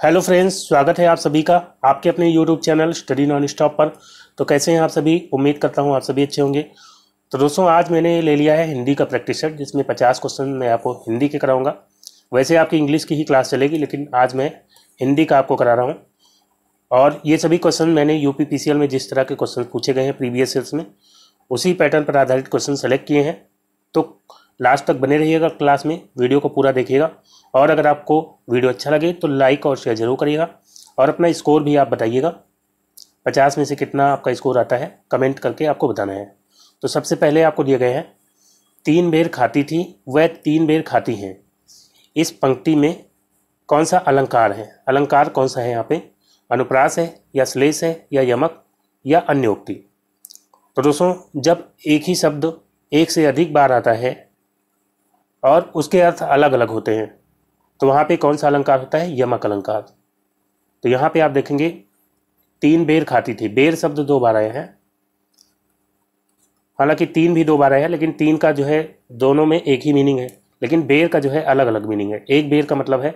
Hello friends, स्वागत है आप सभी का आपके अपने YouTube channel study non stop पर। तो कैसे हैं आप सभी? उम्मीद करता हूं आप सभी अच्छे होंगे। तो दोस्तों, आज मैंने ले लिया है हिंदी का प्रैक्टिस सेट, जिसमें 50 क्वेश्चन मैं आपको हिंदी के कराऊंगा। वैसे आपकी इंग्लिश की ही क्लास चलेगी, लेकिन आज मैं हिंदी का आपको करा रहा हूँ। और ये सभी क्वेश्चन मैंने यूपीपीसीएल में जिस तरह के क्वेश्चन पूछे गए हैं प्रीवियस ईयर्स में, उसी पैटर्न पर आधारित क्वेश्चन सेलेक्ट किए हैं। तो लास्ट तक बने रहिएगा, क्लास में वीडियो को पूरा देखिएगा। और अगर आपको वीडियो अच्छा लगे तो लाइक और शेयर जरूर करिएगा, और अपना स्कोर भी आप बताइएगा। 50 में से कितना आपका स्कोर आता है कमेंट करके आपको बताना है। तो सबसे पहले आपको दिए गए हैं, 3 बेर खाती थी वह 3 बेर खाती हैं। इस पंक्ति में कौन सा अलंकार है? अलंकार कौन सा है यहाँ पे? अनुप्रास है या श्लेष है या यमक या अन्योक्ति? तो दोस्तों, जब एक ही शब्द एक से अधिक बार आता है और उसके अर्थ अलग अलग होते हैं, तो वहाँ पे कौन सा अलंकार होता है? यमक अलंकार। तो यहाँ पे आप देखेंगे 3 बेर खाती थी, बेर शब्द 2 बार आया है। हालांकि 3 भी 2 बार आया है, लेकिन 3 का जो है दोनों में एक ही मीनिंग है, लेकिन बेर का जो है अलग अलग मीनिंग है। एक बेर का मतलब है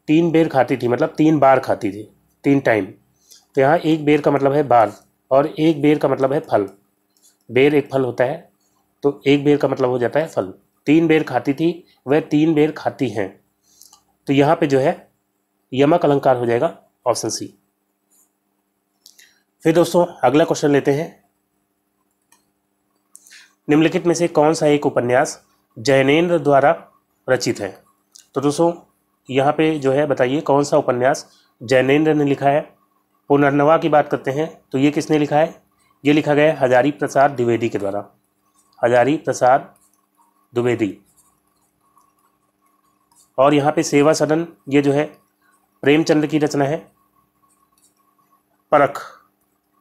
3 बेर खाती थी, मतलब 3 बार खाती थी, 3 टाइम। तो यहाँ एक बेर का मतलब है बार, और एक बेर का मतलब है फल। बेर एक फल होता है, तो एक बेर का मतलब हो जाता है फल। 3 बेर खाती थी वह 3 बेर खाती हैं। तो यहाँ पे जो है यमक अलंकार हो जाएगा, ऑप्शन सी। फिर दोस्तों, अगला क्वेश्चन लेते हैं। निम्नलिखित में से कौन सा एक उपन्यास जैनेन्द्र द्वारा रचित है? तो दोस्तों, यहाँ पे जो है बताइए कौन सा उपन्यास जैनेन्द्र ने लिखा है। पुनर्नवा की बात करते हैं तो ये किसने लिखा है? ये लिखा गया है हजारी प्रसाद द्विवेदी के द्वारा। हजारी प्रसाद द्विवेदी। और यहाँ पे सेवा सदन, ये जो है प्रेमचंद की रचना है। परख,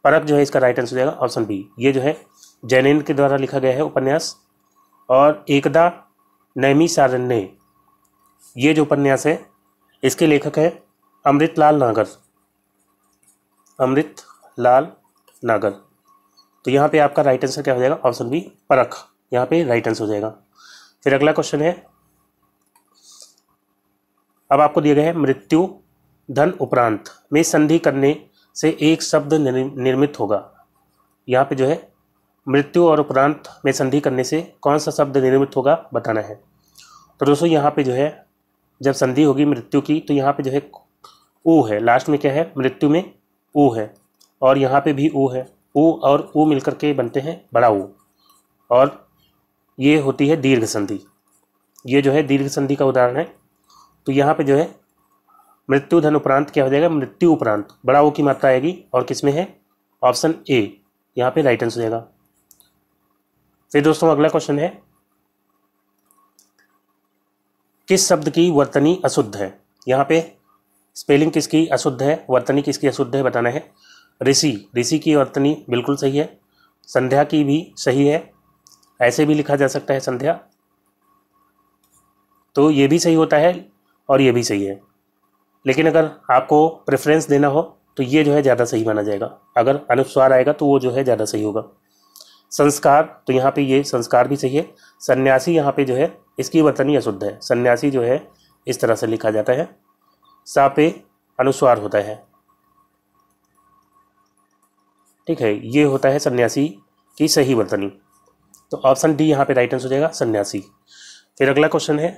परख जो है इसका राइट आंसर हो जाएगा, ऑप्शन बी। ये जो है जैनेन्द्र के द्वारा लिखा गया है उपन्यास। और एकदा नैमिषारण्य, ये जो उपन्यास है इसके लेखक है अमृतलाल नागर। अमृतलाल नागर। तो यहाँ पे आपका राइट आंसर क्या हो जाएगा? ऑप्शन बी, परख। यहाँ पे राइट आंसर हो जाएगा। फिर अगला क्वेश्चन है, अब आपको दिए गए हैं मृत्यु धन उपरांत में संधि करने से एक शब्द निर्मित होगा। यहाँ पे जो है मृत्यु और उपरांत में संधि करने से कौन सा शब्द निर्मित होगा बताना है। तो दोस्तों, यहाँ पे जो है जब संधि होगी मृत्यु की, तो यहाँ पे जो है ऊ है, लास्ट में क्या है? मृत्यु में ऊ है, और यहाँ पे भी ऊ है। ऊ और ऊ मिलकर के बनते हैं बड़ा ऊ, और ये होती है दीर्घ संधि। ये जो है दीर्घ संधि का उदाहरण है। तो यहाँ पे जो है मृत्यु धन उपरांत क्या हो जाएगा? मृत्यु उपरांत बड़ा ऊ की मात्रा आएगी, और किसमें है? ऑप्शन ए, यहाँ पे राइट आंसर हो जाएगा। फिर दोस्तों, अगला क्वेश्चन है, किस शब्द की वर्तनी अशुद्ध है? यहाँ पे स्पेलिंग किसकी अशुद्ध है, वर्तनी किसकी अशुद्ध है बताना है। ऋषि, ऋषि की वर्तनी बिल्कुल सही है। संध्या की भी सही है, ऐसे भी लिखा जा सकता है संध्या, तो ये भी सही होता है और ये भी सही है। लेकिन अगर आपको प्रेफरेंस देना हो तो ये जो है ज़्यादा सही माना जाएगा। अगर अनुस्वार आएगा तो वो जो है ज़्यादा सही होगा। संस्कार, तो यहाँ पे ये संस्कार भी सही है। सन्यासी, यहाँ पे जो है इसकी वर्तनी अशुद्ध है। सन्यासी जो है इस तरह से लिखा जाता है, सा पे अनुस्वार होता है। ठीक है, ये होता है सन्यासी की सही वर्तनी। तो ऑप्शन डी यहाँ पे राइट आंसर हो जाएगा, सन्यासी। फिर अगला क्वेश्चन है,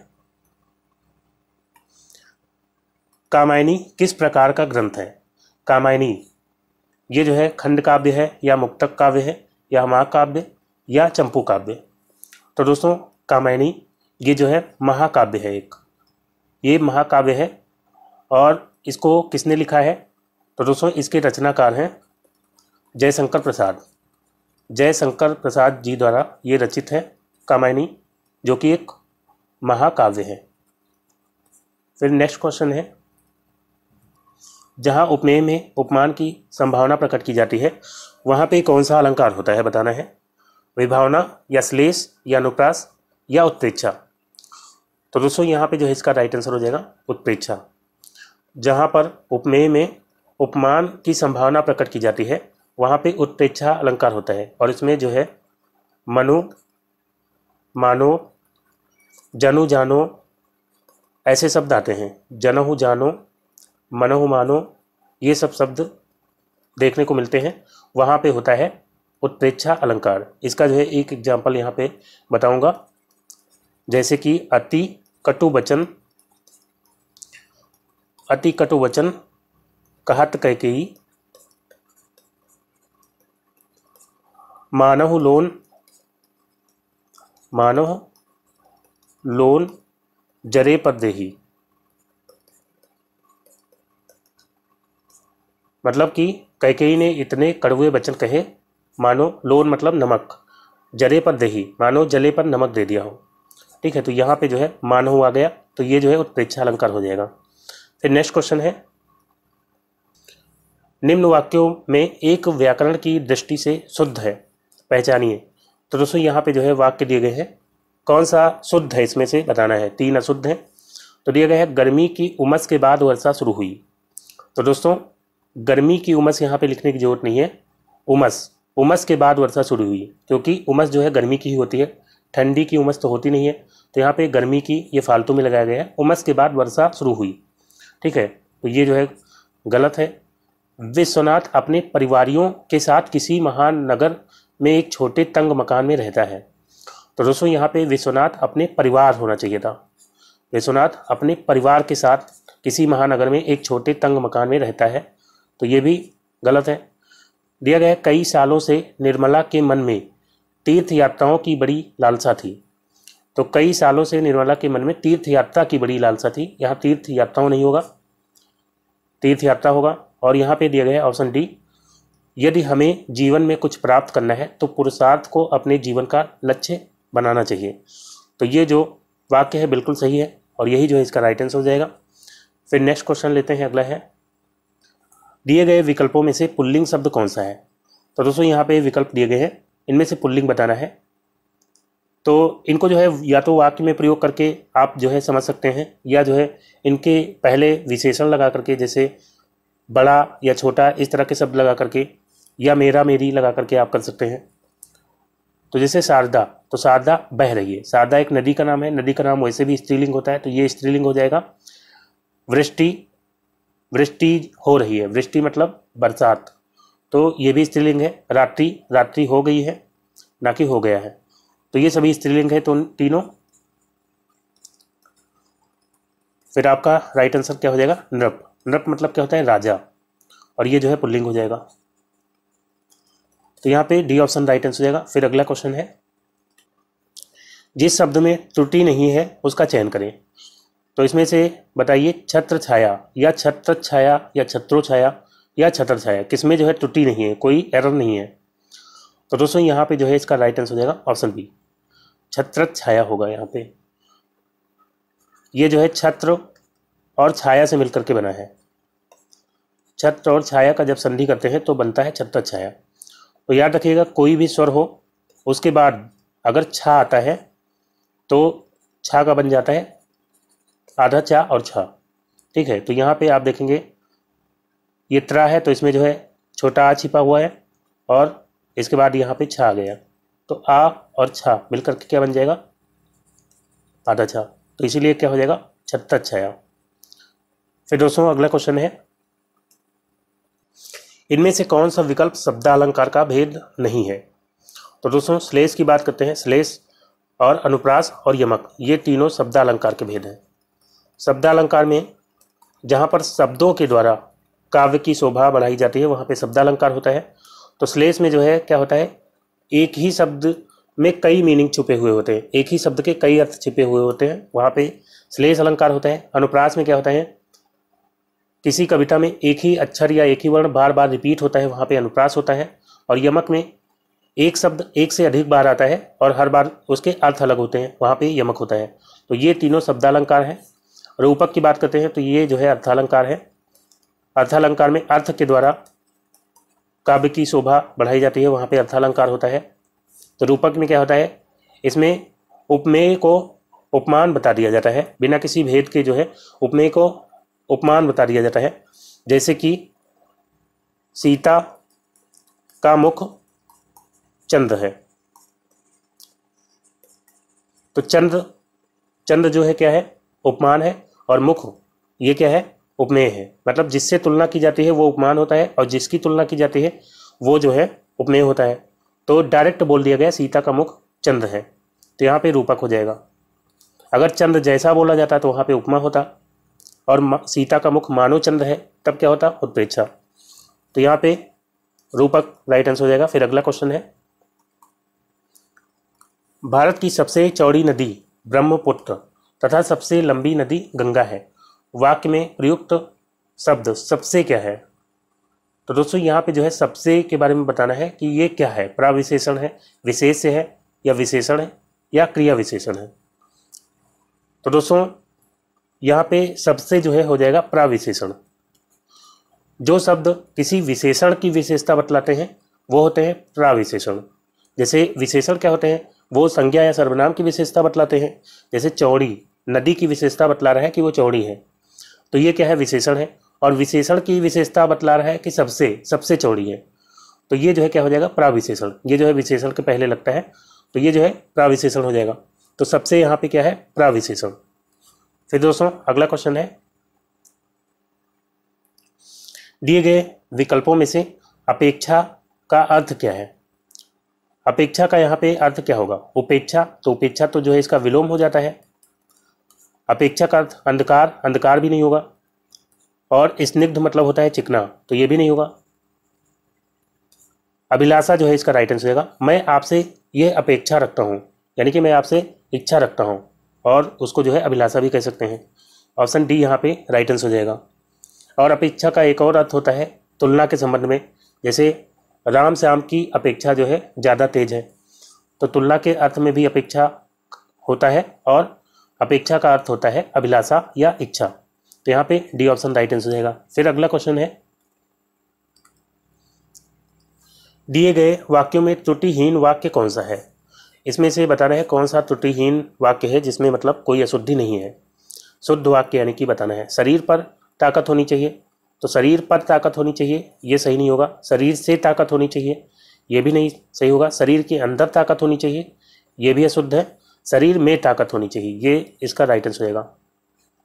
कामायनी किस प्रकार का ग्रंथ है? कामायनी ये जो है खंड काव्य है, या मुक्तक काव्य है, या महाकाव्य, या चंपू काव्य? तो दोस्तों, कामायनी ये जो है महाकाव्य है एक, ये महाकाव्य है। और इसको किसने लिखा है? तो दोस्तों, इसके रचनाकार हैं जयशंकर प्रसाद। जयशंकर प्रसाद जी द्वारा ये रचित है कामायनी, जो कि एक महाकाव्य है। फिर नेक्स्ट क्वेश्चन है, जहाँ उपमेय में उपमान की संभावना प्रकट की जाती है, वहाँ पे कौन सा अलंकार होता है बताना है। विभावना, या श्लेष, या अनुप्रास, या उत्प्रेक्षा? तो दोस्तों, यहाँ पे जो है इसका राइट आंसर हो जाएगा उत्प्रेक्षा। जहाँ पर उपमेय में उपमान की संभावना प्रकट की जाती है, वहाँ पे उत्प्रेक्षा अलंकार होता है। और इसमें जो है मनु, मानो, जनु, जानो, ऐसे शब्द आते हैं। जनहु, जानो, मनो मानो, ये सब शब्द देखने को मिलते हैं, वहाँ पे होता है उत्प्रेक्षा अलंकार। इसका जो है एक एग्जाम्पल यहाँ पे बताऊंगा, जैसे कि अति कटु वचन, अति कटु वचन कहत कैकेयी, मानहु लोन, मानह लोन जरे पर देही। मतलब कि कैकेयी ने इतने कड़वे वचन कहे, मानो लोन मतलब नमक, जरे पर देही मानो जले पर नमक दे दिया हो। ठीक है, तो यहाँ पे जो है मानहु आ गया, तो ये जो है उत्प्रेक्षा अलंकार हो जाएगा। फिर नेक्स्ट क्वेश्चन है, निम्न वाक्यों में एक व्याकरण की दृष्टि से शुद्ध है, पहचानिए। तो दोस्तों यहाँ पे जो है वाक्य दिए गए हैं, कौन सा शुद्ध है इसमें से बताना है। 3 अशुद्ध हैं। तो दिया गया है गर्मी की उमस के बाद वर्षा शुरू हुई। तो दोस्तों गर्मी की उमस यहाँ पे लिखने की जरूरत नहीं है, उमस, उमस के बाद वर्षा शुरू हुई, क्योंकि उमस जो है गर्मी की ही होती है, ठंडी की उमस तो होती नहीं है। तो यहाँ पे गर्मी की ये फालतू में लगाया गया है, उमस के बाद वर्षा शुरू हुई। ठीक है, तो ये जो है गलत है। विश्वनाथ अपने परिवारियों के साथ किसी महान नगर में एक छोटे तंग मकान में रहता है। तो दोस्तों यहाँ पे विश्वनाथ अपने परिवार होना चाहिए था, विश्वनाथ अपने परिवार के साथ किसी महानगर में एक छोटे तंग मकान में रहता है, तो ये भी गलत है। दिया गया है कई सालों से निर्मला के मन में तीर्थ यात्राओं की बड़ी लालसा थी। तो कई सालों से निर्मला के मन में तीर्थ यात्रा की बड़ी लालसा थी, यहाँ तीर्थ यात्राओं नहीं होगा, तीर्थ यात्रा होगा। और यहाँ पे दिया गया है ऑप्शन डी, यदि हमें जीवन में कुछ प्राप्त करना है तो पुरुषार्थ को अपने जीवन का लक्ष्य बनाना चाहिए। तो ये जो वाक्य है बिल्कुल सही है, और यही जो है इसका राइट आंसर हो जाएगा। फिर नेक्स्ट क्वेश्चन लेते हैं, अगला है, दिए गए विकल्पों में से पुल्लिंग शब्द कौन सा है। तो दोस्तों यहाँ पे विकल्प दिए गए हैं, इनमें से पुल्लिंग बताना है। तो इनको जो है या तो वाक्य में प्रयोग करके आप जो है समझ सकते हैं, या जो है इनके पहले विशेषण लगा करके, जैसे बड़ा या छोटा इस तरह के शब्द लगा करके, या मेरा मेरी लगा करके आप कर सकते हैं। तो जैसे शारदा, तो शारदा बह रही है, शारदा एक नदी का नाम है, नदी का नाम वैसे भी स्त्रीलिंग होता है, तो ये स्त्रीलिंग हो जाएगा। वृष्टि, वृष्टि हो रही है, वृष्टि मतलब बरसात, तो ये भी स्त्रीलिंग है। रात्रि, रात्रि हो गई है ना कि हो गया है, तो ये सभी स्त्रीलिंग है, तो तीनों। फिर आपका राइट आंसर क्या हो जाएगा, नृप। नृप मतलब क्या होता है, राजा, और ये जो है पुल्लिंग हो जाएगा। तो यहाँ पे डी ऑप्शन राइट आंसर हो जाएगा। फिर अगला क्वेश्चन है, जिस शब्द में त्रुटि नहीं है उसका चयन करें। तो इसमें से बताइए, छत्र छाया या छत्र छाया या छत्रो छाया या छत्र छाया, किसमें जो है त्रुटि नहीं है, कोई एरर नहीं है। तो दोस्तों यहाँ पे जो है इसका राइट आंसर हो जाएगा ऑप्शन बी, छत्र छाया होगा। यहाँ पे ये जो है छत्र और छाया से मिलकर के बना है, छत्र और छाया का जब संधि करते हैं तो बनता है छत्र छाया। तो याद रखिएगा, कोई भी स्वर हो उसके बाद अगर छा आता है तो छा का बन जाता है आधा चा और छा। ठीक है, तो यहाँ पे आप देखेंगे ये त्रा है, तो इसमें जो है छोटा आ छिपा हुआ है, और इसके बाद यहाँ पे छा आ गया, तो आ और छा मिलकर के क्या बन जाएगा, आधा छा। तो इसीलिए क्या हो जाएगा, छत्र छाया। फिर दोस्तों अगला क्वेश्चन है, इनमें से कौन सा विकल्प शब्दालंकार का भेद नहीं है। तो दोस्तों श्लेष की बात करते हैं, श्लेष और अनुप्रास और यमक, ये तीनों शब्दालंकार के भेद हैं। शब्दालंकार में जहाँ पर शब्दों के द्वारा काव्य की शोभा बढ़ाई जाती है वहाँ पे शब्दालंकार होता है। तो श्लेष में जो है क्या होता है, एक ही शब्द में कई मीनिंग छुपे हुए होते हैं, एक ही शब्द के कई अर्थ छिपे हुए होते हैं, वहाँ पे श्लेष अलंकार होता है। अनुप्रास में क्या होता है, किसी कविता में एक ही अक्षर या एक ही वर्ण बार बार रिपीट होता है, वहाँ पे अनुप्रास होता है। और यमक में एक शब्द एक से अधिक बार आता है और हर बार उसके अर्थ अलग होते हैं, वहाँ पे यमक होता है। तो ये तीनों शब्दालंकार हैं। रूपक की बात करते हैं तो ये जो है अर्थालंकार है। अर्थालंकार में अर्थ के द्वारा काव्य की शोभा बढ़ाई जाती है, वहाँ पे अर्थालंकार होता है। तो रूपक में क्या होता है, इसमें उपमेय को उपमान बता दिया जाता है, बिना किसी भेद के जो है उपमेय को उपमान बता दिया जाता है। जैसे कि सीता का मुख चंद्र है, तो चंद्र, चंद्र जो है क्या है, उपमान है, और मुख ये क्या है, उपमेय है, मतलब जिससे तुलना की जाती है वो उपमान होता है और जिसकी तुलना की जाती है वो जो है उपमेय होता है। तो डायरेक्ट बोल दिया गया सीता का मुख चंद्र है, तो यहाँ पे रूपक हो जाएगा। अगर चंद्र जैसा बोला जाता तो वहाँ पे उपमा होता, और सीता का मुख मानो चंद्र है तब क्या होता, उत्प्रेक्षा। तो यहाँ पे रूपक राइट आंसर हो जाएगा। फिर अगला क्वेश्चन है, भारत की सबसे चौड़ी नदी ब्रह्मपुत्र तथा सबसे लंबी नदी गंगा है, वाक्य में प्रयुक्त शब्द सबसे क्या है। तो दोस्तों यहाँ पे जो है सबसे के बारे में बताना है कि ये क्या है, प्रविशेषण है, विशेष्य है, या विशेषण है, या क्रिया विशेषण है। तो दोस्तों यहाँ पे सबसे जो है हो जाएगा प्रविशेषण। जो शब्द किसी विशेषण की विशेषता बतलाते हैं वो होते हैं प्रविशेषण। जैसे विशेषण क्या होते हैं, वो संज्ञा या सर्वनाम की विशेषता बतलाते हैं। जैसे चौड़ी, नदी की विशेषता बतला रहा है कि वो चौड़ी है, तो ये क्या है, विशेषण है। और विशेषण की विशेषता बतला रहा है कि सबसे चौड़ी है, तो ये जो है क्या हो जाएगा, प्रविशेषण। ये जो है विशेषण के पहले लगता है, तो ये जो है प्रविशेषण हो जाएगा। तो सबसे यहाँ पे क्या है, प्रविशेषण। फिर दोस्तों अगला क्वेश्चन है, दिए गए विकल्पों में से अपेक्षा का अर्थ क्या है। अपेक्षा का यहाँ पे अर्थ क्या होगा, उपेक्षा। तो उपेक्षा तो जो है इसका विलोम हो जाता है। अपेक्षा का अर्थ अंधकार, अंधकार भी नहीं होगा। और स्निग्ध मतलब होता है चिकना, तो ये भी नहीं होगा। अभिलाषा जो है इसका राइट आंसर होगा। मैं आपसे ये अपेक्षा रखता हूँ, यानी कि मैं आपसे इच्छा रखता हूँ, और उसको जो है अभिलाषा भी कह सकते हैं। ऑप्शन डी यहाँ पे राइट आंसर हो जाएगा। और अपेक्षा का एक और अर्थ होता है तुलना के संबंध में। जैसे राम श्याम की अपेक्षा जो है ज़्यादा तेज है, तो तुलना के अर्थ में भी अपेक्षा होता है, और अपेक्षा का अर्थ होता है अभिलाषा या इच्छा। तो यहाँ पे डी ऑप्शन राइट आंसर हो जाएगा। फिर अगला क्वेश्चन है, दिए गए वाक्यों में त्रुटिहीन वाक्य कौन सा है। इसमें से बताना है कौन सा त्रुटिहीन वाक्य है जिसमें मतलब कोई अशुद्धि नहीं है। शुद्ध वाक्य यानी कि बताना है। शरीर पर ताकत होनी चाहिए, तो शरीर पर ताकत होनी चाहिए, ये सही नहीं होगा। शरीर से ताकत होनी चाहिए, ये भी नहीं सही होगा। शरीर के अंदर ताकत होनी चाहिए, ये भी अशुद्ध है। शरीर में ताकत होनी चाहिए, ये इसका राइट आंसर होगा।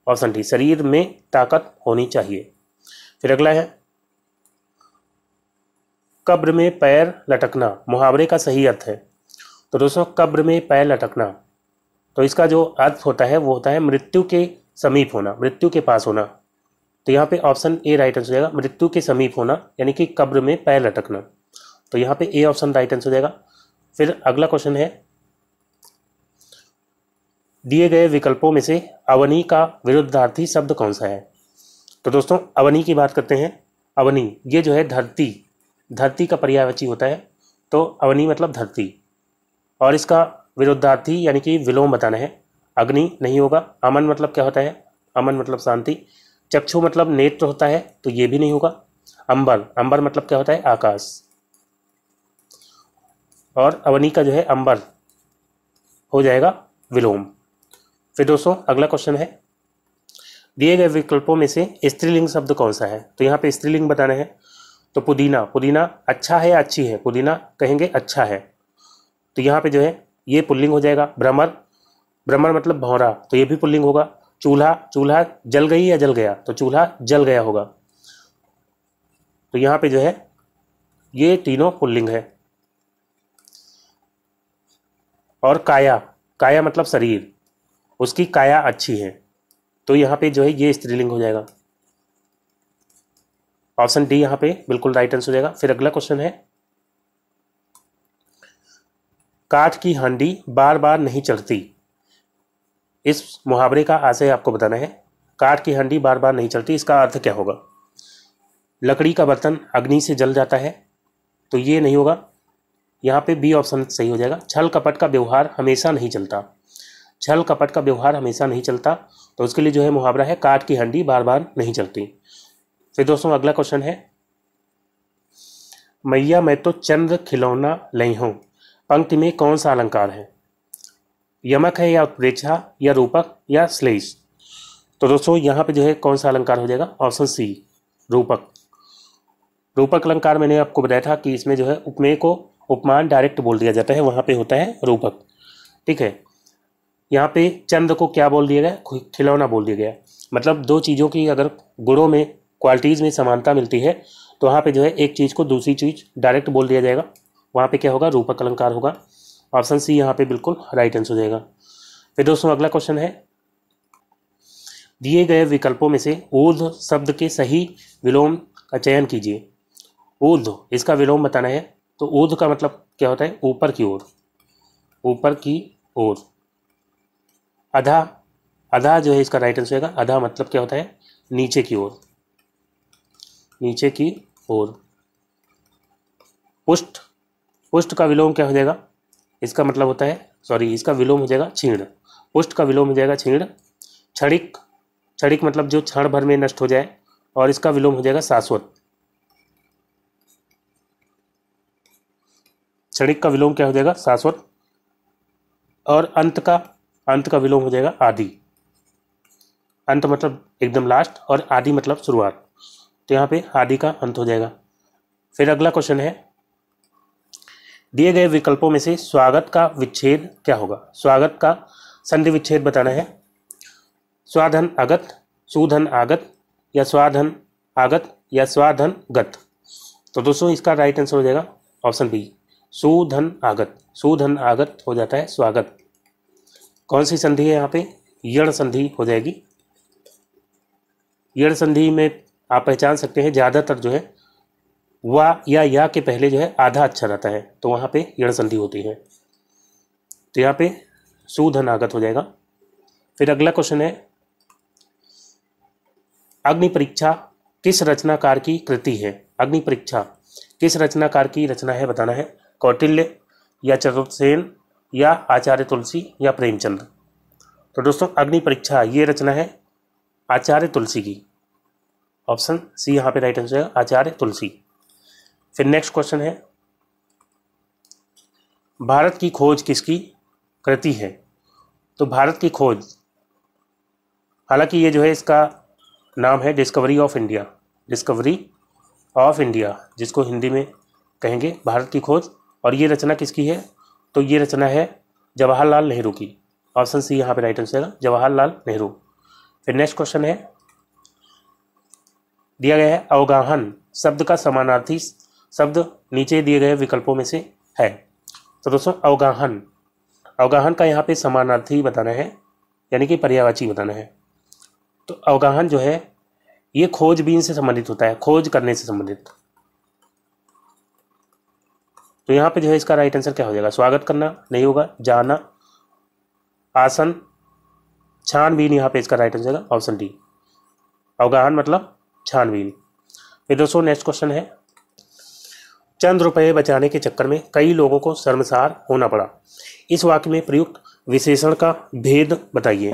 ऑप्शन डी, शरीर में ताकत होनी चाहिए। फिर अगला है, कब्र में पैर लटकना मुहावरे का सही अर्थ है। तो दोस्तों कब्र में पैर लटकना, तो इसका जो अर्थ होता है वो होता है मृत्यु के समीप होना, मृत्यु के पास होना। तो यहाँ पे ऑप्शन ए राइट आंसर हो जाएगा, मृत्यु के समीप होना यानी कि कब्र में पैर लटकना। तो यहाँ पे ए ऑप्शन राइट आंसर हो जाएगा। फिर अगला क्वेश्चन है, दिए गए विकल्पों में से अवनी का विरुद्धार्थी शब्द कौन सा है। तो दोस्तों अवनी की बात करते हैं। अवनी ये जो है धरती, धरती का पर्यायवाची होता है, तो अवनी मतलब धरती। और इसका विरुद्धार्थी यानी कि विलोम बताना है। अग्नि नहीं होगा। अमन मतलब क्या होता है, अमन मतलब शांति। चक्षु मतलब नेत्र होता है, तो ये भी नहीं होगा। अंबर, अंबर मतलब क्या होता है, आकाश। और अवनी का जो है अंबर हो जाएगा विलोम। फिर दोस्तों अगला क्वेश्चन है, दिए गए विकल्पों में से स्त्रीलिंग शब्द कौन सा है। तो यहाँ पे स्त्रीलिंग बताना है। तो पुदीना, पुदीना अच्छा है या अच्छी है, पुदीना कहेंगे अच्छा है, तो यहाँ पे जो है ये पुल्लिंग हो जाएगा। भ्रमर, भ्रमर मतलब भौरा, तो ये भी पुल्लिंग होगा। चूल्हा, चूल्हा जल गई या जल गया, तो चूल्हा जल गया होगा। तो यहाँ पे जो है ये तीनों पुल्लिंग है। और काया, काया मतलब शरीर, उसकी काया अच्छी है, तो यहाँ पे जो है ये स्त्रीलिंग हो जाएगा। ऑप्शन डी यहाँ पे बिल्कुल राइट आंसर हो जाएगा। फिर अगला क्वेश्चन है, काठ की हांडी बार बार नहीं चढ़ती। इस मुहावरे का आशय आपको बताना है। काठ की हांडी बार बार नहीं चढ़ती, इसका अर्थ क्या होगा। लकड़ी का बर्तन अग्नि से जल जाता है, तो ये नहीं होगा। यहाँ पे बी ऑप्शन सही हो जाएगा। छल कपट का व्यवहार हमेशा नहीं चलता, छल कपट का व्यवहार हमेशा नहीं चलता, तो उसके लिए जो है मुहावरा है काठ की हांडी बार बार नहीं चलती। फिर दोस्तों अगला क्वेश्चन है, मैया मैं तो चंद्र खिलौना लई हूँ, पंक्ति में कौन सा अलंकार है। यमक है या उत्प्रेक्षा या रूपक या श्लेष। तो दोस्तों यहाँ पे जो है कौन सा अलंकार हो जाएगा, ऑप्शन सी रूपक। रूपक अलंकार मैंने आपको बताया था कि इसमें जो है उपमेय को उपमान डायरेक्ट बोल दिया जाता है, वहाँ पे होता है रूपक। ठीक है, यहाँ पे चंद्र को क्या बोल दिया गया, खिलौना बोल दिया गया। मतलब दो चीज़ों की अगर गुणों में, क्वालिटीज़ में समानता मिलती है तो वहाँ पे जो है एक चीज़ को दूसरी चीज़ डायरेक्ट बोल दिया जाएगा, वहाँ पे क्या होगा, रूपक अलंकार होगा। ऑप्शन सी यहाँ पे बिल्कुल राइट आंसर हो जाएगा। फिर दोस्तों अगला क्वेश्चन है, दिए गए विकल्पों में से ऊर्ध्व शब्द के सही विलोम का चयन कीजिए। ऊर्ध्व, इसका विलोम बताना है। तो ऊर्ध्व का मतलब क्या होता है, ऊपर की ओर, ऊपर की ओर। अधा, अधा जो है इसका राइट आंसर होगा। अधा मतलब क्या होता है, नीचे की ओर, नीचे की ओर। पुष्ट, पुष्ट का विलोम क्या हो जाएगा, इसका मतलब होता है, सॉरी, इसका विलोम हो जाएगा क्षीण। पुष्ट का विलोम हो जाएगा क्षीण। क्षणिक, क्षणिक मतलब जो क्षण भर में नष्ट हो जाए, और इसका विलोम हो जाएगा शाश्वत। क्षणिक का विलोम क्या हो जाएगा, शाश्वत। और अंत का, अंत का विलोम हो जाएगा आदि। अंत मतलब एकदम लास्ट, और आदि मतलब शुरुआत। तो यहाँ पे आदि का अंत हो जाएगा। फिर अगला क्वेश्चन है, दिए गए विकल्पों में से स्वागत का विच्छेद क्या होगा। स्वागत का संधि विच्छेद बताना है। स्वाधन अगत, सुधन आगत, या स्वाधन आगत, या स्वाधन गत। तो दोस्तों इसका राइट आंसर हो जाएगा ऑप्शन बी, सुधन आगत। सुधन आगत हो जाता है स्वागत। कौन सी संधि है यहाँ पे, यण संधि हो जाएगी। यण संधि में आप पहचान सकते हैं ज़्यादातर जो है वा या या के पहले जो है आधा अक्षर आता है, तो वहाँ पे यण संधि होती है। तो यहाँ पे सुधन आगत हो जाएगा। फिर अगला क्वेश्चन है, अग्नि परीक्षा किस रचनाकार की कृति है। अग्नि परीक्षा किस रचनाकार की रचना है बताना है। कौटिल्य, या चतुर्सेन, या आचार्य तुलसी, या प्रेमचंद। तो दोस्तों अग्नि परीक्षा ये रचना है आचार्य तुलसी की। ऑप्शन सी यहाँ पे राइट आंसर है, आचार्य तुलसी। फिर नेक्स्ट क्वेश्चन है, भारत की खोज किसकी कृति है। तो भारत की खोज, हालांकि ये जो है इसका नाम है discovery of India. Discovery of India, जिसको हिंदी में कहेंगे भारत की खोज। और ये रचना किसकी है, तो ये रचना है जवाहरलाल नेहरू की। ऑप्शन सी यहाँ पे राइट आंसर है, जवाहरलाल नेहरू। फिर नेक्स्ट क्वेश्चन है, दिया गया है अवगाहन शब्द का समानार्थी शब्द नीचे दिए गए विकल्पों में से है। तो दोस्तों अवगाहन, अवगाहन का यहाँ पे समानार्थी बताना है, यानी कि पर्यायवाची बताना है। तो अवगाहन जो है ये खोजबीन से संबंधित होता है, खोज करने से संबंधित। तो यहाँ पे जो है इसका राइट आंसर क्या हो जाएगा, स्वागत करना नहीं होगा, जाना, आसन, छानबीन। यहाँ पे इसका राइट आंसर है ऑप्शन डी, अवगाहन मतलब छानबीन। फिर दोस्तों नेक्स्ट क्वेश्चन है, चंद रुपए बचाने के चक्कर में कई लोगों को शर्मसार होना पड़ा। इस वाक्य में प्रयुक्त विशेषण का भेद बताइए।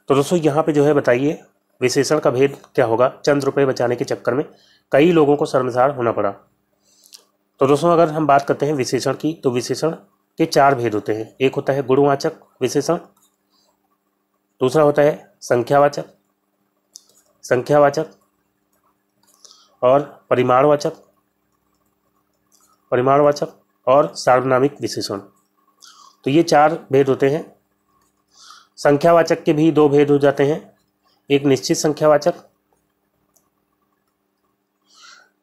तो दोस्तों यहाँ पे जो है बताइए विशेषण का भेद क्या होगा, चंद रुपए बचाने के चक्कर में कई लोगों को शर्मसार होना पड़ा। तो दोस्तों अगर हम बात करते हैं विशेषण की, तो विशेषण के चार भेद होते हैं। एक होता है गुणवाचक विशेषण, दूसरा होता है संख्यावाचक, संख्यावाचक, और परिमाणवाचक, परिमाणवाचक, और सार्वनामिक विशेषण। तो ये चार भेद होते हैं। संख्यावाचक के भी दो भेद हो जाते हैं, एक निश्चित संख्यावाचक,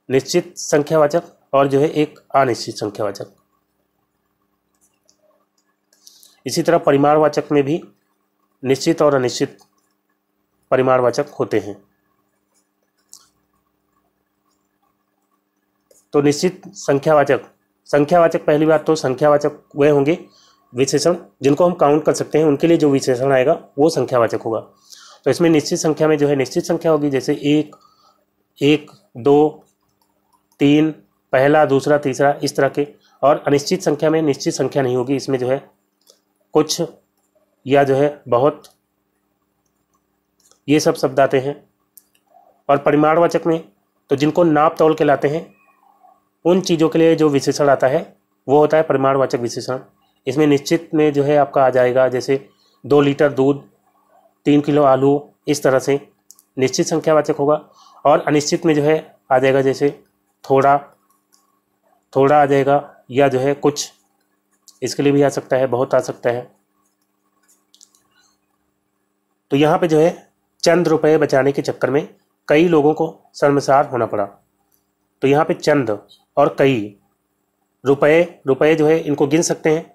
निश्चित संख्यावाचक, और जो है एक अनिश्चित संख्यावाचक। इसी तरह परिमाणवाचक में भी निश्चित और अनिश्चित परिमाणवाचक होते हैं। तो निश्चित संख्यावाचक, संख्यावाचक पहली बात तो संख्यावाचक वह होंगे विशेषण जिनको हम काउंट कर सकते हैं, उनके लिए जो विशेषण आएगा वो संख्यावाचक होगा। तो इसमें निश्चित संख्या में जो है निश्चित संख्या होगी, जैसे एक, एक, दो, तीन, पहला, दूसरा, तीसरा, इस तरह के। और अनिश्चित संख्या में निश्चित संख्या नहीं होगी, इसमें जो है कुछ या जो है बहुत, ये सब शब्द आते हैं। और परिमाणवाचक में तो जिनको नाप तौल के लाते हैं उन चीज़ों के लिए जो विशेषण आता है वो होता है परिमाणवाचक विशेषण। इसमें निश्चित में जो है आपका आ जाएगा जैसे 2 लीटर दूध, 3 किलो आलू, इस तरह से निश्चित संख्यावाचक होगा। और अनिश्चित में जो है आ जाएगा जैसे थोड़ा, थोड़ा आ जाएगा, या जो है कुछ, इसके लिए भी आ सकता है, बहुत आ सकता है। तो यहाँ पे जो है चंद रुपए बचाने के चक्कर में कई लोगों को शर्मसार होना पड़ा। तो यहाँ पे चंद और कई, रुपए जो है इनको गिन सकते हैं,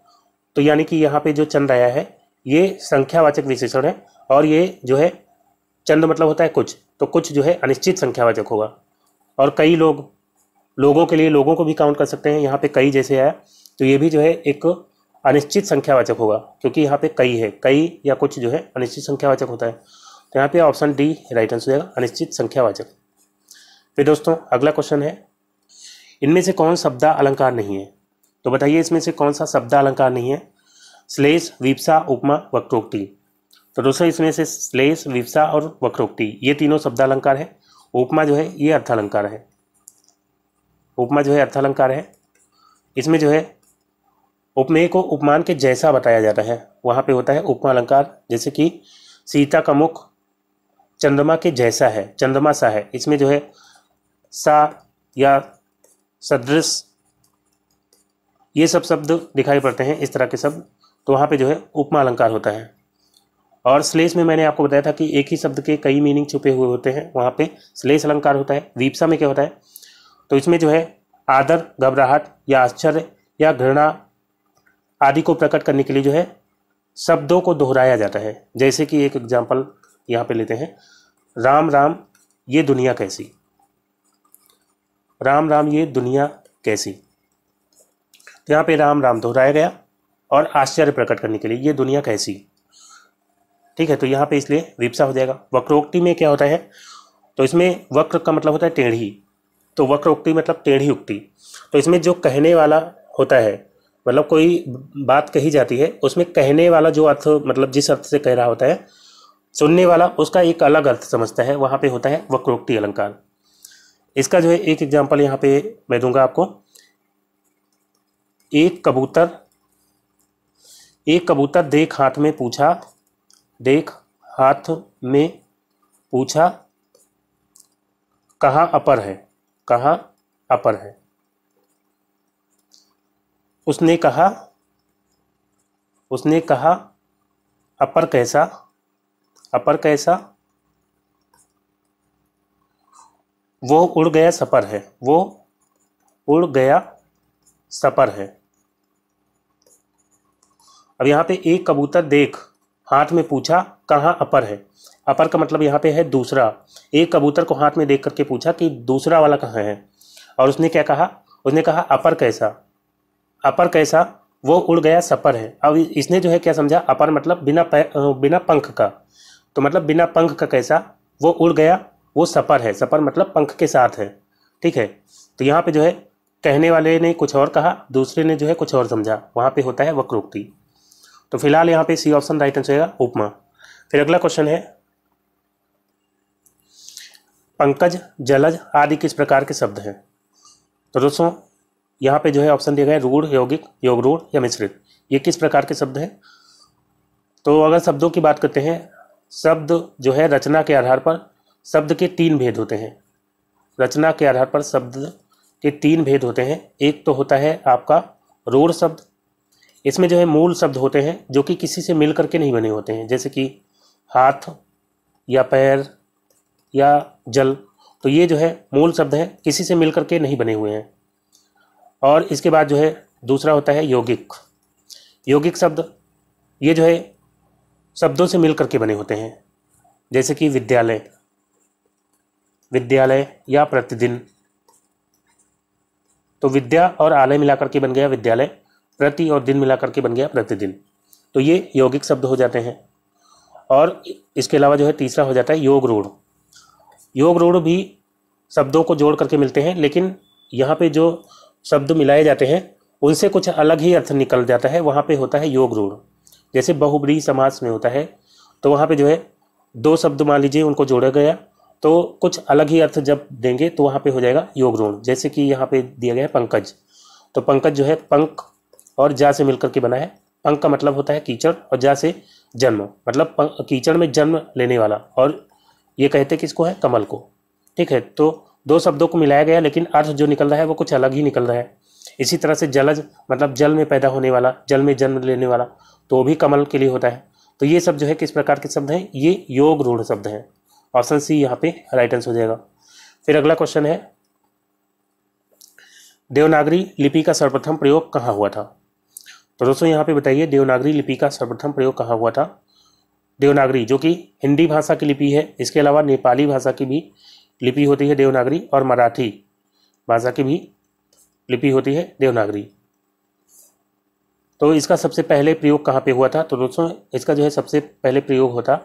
तो यानी कि यहाँ पे जो चंद आया है ये संख्यावाचक विशेषण है, और ये जो है चंद मतलब होता है कुछ, तो कुछ जो है अनिश्चित संख्यावाचक होगा। और कई लोगों के लिए लोगों को भी काउंट कर सकते हैं, यहाँ पे कई जैसे आया तो ये भी जो है एक अनिश्चित संख्यावाचक होगा, क्योंकि यहाँ पे कई है, कई या कुछ जो है अनिश्चित संख्यावाचक होता है। तो यहाँ पे ऑप्शन डी राइट आंसर हो जाएगा, अनिश्चित संख्यावाचक। फिर दोस्तों अगला क्वेश्चन है, इनमें से कौन शब्दा अलंकार नहीं है? तो बताइए इसमें से कौन सा शब्दा अलंकार नहीं है? श्लेष, विप्सा, उपमा, वक्रोक्ति। तो दोस्तों इसमें से श्लेष, विप्सा और वक्रोक्ति ये तीनों शब्दालंकार है। उपमा जो है ये अर्थालंकार है, उपमा जो है अर्थालंकार है। इसमें जो है उपमेय को उपमान के जैसा बताया जाता है, वहाँ पे होता है उपमा अलंकार। जैसे कि सीता का मुख चंद्रमा के जैसा है, चंद्रमा सा है, इसमें जो है सा या सदृश ये सब शब्द दिखाई पड़ते हैं, इस तरह के शब्द, तो वहाँ पे जो है उपमा अलंकार होता है। और श्लेष में मैंने आपको बताया था कि एक ही शब्द के कई मीनिंग छुपे हुए होते हैं, वहाँ पे श्लेष अलंकार होता है। विप्सा में क्या होता है, तो इसमें जो है आदर, घबराहट या आश्चर्य या घृणा आदि को प्रकट करने के लिए जो है शब्दों को दोहराया जाता है। जैसे कि एक एग्जाम्पल यहाँ पे लेते हैं, राम राम ये दुनिया कैसी, राम राम ये दुनिया कैसी, तो यहाँ पे राम राम दोहराया गया और आश्चर्य प्रकट करने के लिए ये दुनिया कैसी, ठीक है। तो यहाँ पे इसलिए विप्सा हो जाएगा। वक्रोक्ति में क्या होता है, तो इसमें वक्र का मतलब होता है टेढ़ी, तो वक्रोक्ति मतलब टेढ़ी उक्ति। तो इसमें जो कहने वाला होता है, मतलब कोई बात कही जाती है, उसमें कहने वाला जो अर्थ मतलब जिस अर्थ से कह रहा होता है, सुनने वाला उसका एक अलग अर्थ समझता है, वहाँ पे होता है वक्रोक्ति अलंकार। इसका जो है एक एग्जाम्पल यहाँ पे मैं दूंगा आपको। एक कबूतर देख हाथ में पूछा, देख हाथ में पूछा कहाँ अपर है, कहाँ अपर है। उसने कहा अपर कैसा, अपर कैसा। वो उड़ गया सपर है, वो उड़ गया सपर है। अब यहाँ पे एक कबूतर देख हाथ में पूछा कहाँ अपर है, अपर का मतलब यहाँ पे है दूसरा। एक कबूतर को हाथ में देख करके पूछा कि दूसरा वाला कहाँ है, और उसने क्या कहा, उसने कहा अपर कैसा, अपर कैसा वो उड़ गया सपर है। अब इसने जो है क्या समझा, अपर मतलब बिना पंख का, तो मतलब बिना पंख का कैसा वो उड़ गया वो सपर है, सपर मतलब पंख के साथ है, ठीक है। तो यहाँ पे जो है कहने वाले ने कुछ और कहा, दूसरे ने जो है कुछ और समझा, वहाँ पे होता है वक्रोक्ति। तो फिलहाल यहाँ पे सी ऑप्शन राइट आंसर होगा उपमा। फिर अगला क्वेश्चन है, पंकज, जलज आदि किस प्रकार के शब्द हैं? तो दोस्तों यहाँ पे जो है ऑप्शन दिया गया है रूढ़, यौगिक, योग रूढ़ या मिश्रित, ये किस प्रकार के शब्द हैं? तो अगर शब्दों की बात करते हैं, शब्द जो है रचना के आधार पर शब्द के तीन भेद होते हैं, रचना के आधार पर शब्द के तीन भेद होते हैं। एक तो होता है आपका रूढ़ शब्द, इसमें जो है मूल शब्द होते हैं जो कि किसी से मिल करके नहीं बने होते हैं, जैसे कि हाथ या पैर या जल, तो ये जो है मूल शब्द हैं, किसी से मिल करके नहीं बने हुए हैं। और इसके बाद जो है दूसरा होता है यौगिक, यौगिक शब्द, ये जो है शब्दों से मिल करके बने होते हैं, जैसे कि विद्यालय, विद्यालय या प्रतिदिन, तो विद्या और आलय मिलाकर के बन गया विद्यालय, प्रति और दिन मिलाकर के बन गया प्रतिदिन, तो ये यौगिक शब्द हो जाते हैं। और इसके अलावा जो है तीसरा हो जाता है योग रूढ़, योग रूढ़ भी शब्दों को जोड़ करके मिलते हैं, लेकिन यहाँ पे जो शब्द मिलाए जाते हैं उनसे कुछ अलग ही अर्थ निकल जाता है, वहाँ पे होता है योग रूढ़। जैसे बहुब्रीहि समास में होता है, तो वहाँ पे जो है दो शब्द मान लीजिए उनको जोड़ा गया, तो कुछ अलग ही अर्थ जब देंगे तो वहाँ पे हो जाएगा योग रूढ़। जैसे कि यहाँ पे दिया गया है पंकज, तो पंकज जो है पंख और जा से मिलकर के बना है। पंख का मतलब होता है कीचड़ और जा से जन्म, मतलब कीचड़ में जन्म लेने वाला, और ये कहते किसको है, कमल को, ठीक है। तो दो शब्दों को मिलाया गया, लेकिन अर्थ जो निकल रहा है वो कुछ अलग ही निकल रहा है। इसी तरह से जलज मतलब जल में पैदा होने वाला, जल में जन्म लेने वाला, तो भी कमल के लिए होता है। तो ये सब जो है किस प्रकार के शब्द हैं, ये योग रूढ़ शब्द हैं। ऑप्शन सी यहाँ पे राइट आंसर हो जाएगा। फिर अगला क्वेश्चन है, देवनागरी लिपि का सर्वप्रथम प्रयोग कहाँ हुआ था? तो दोस्तों यहाँ पे बताइए देवनागरी लिपि का सर्वप्रथम प्रयोग कहाँ हुआ था? देवनागरी जो कि हिंदी भाषा की लिपि है, इसके अलावा नेपाली भाषा की भी लिपि होती है देवनागरी, और मराठी भाषा की भी लिपि होती है देवनागरी। तो इसका सबसे पहले प्रयोग कहाँ पे हुआ था? तो दोस्तों इसका जो है सबसे पहले प्रयोग होता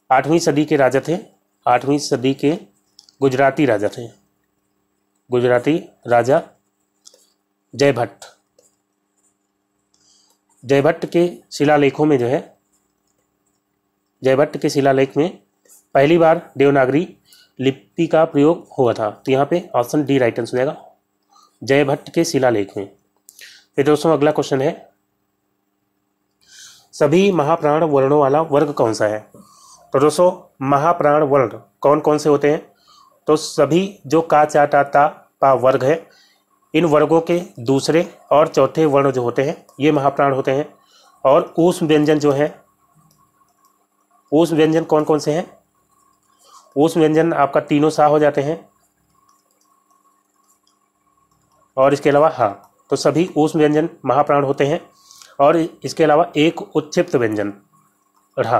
8वीं सदी के राजा थे, 8वीं सदी के गुजराती राजा थे, गुजराती राजा जयभट्ट। जयभट्ट के शिलालेखों में जो है, जयभट्ट के शिलालेख में पहली बार देवनागरी लिपि का प्रयोग हुआ था। तो यहाँ पे ऑप्शन डी राइट आंसर हो जाएगा, जयभट्ट के शिलालेख में। फिर दोस्तों अगला क्वेश्चन है, सभी महाप्राण वर्णों वाला वर्ग कौन सा है? तो दोस्तों महाप्राण वर्ण कौन कौन से होते हैं? तो सभी जो का चा टा ता पा वर्ग है, इन वर्गों के दूसरे और चौथे वर्ण जो होते हैं ये महाप्राण होते हैं। और ऊष्म व्यंजन जो है, ऊष्म व्यंजन कौन कौन से हैं? ऊष्म व्यंजन आपका तीनों सा हो जाते हैं, और इसके अलावा हाँ, तो सभी ऊष्म व्यंजन महाप्राण होते हैं। और इसके अलावा एक उच्छिप्त व्यंजन रहा,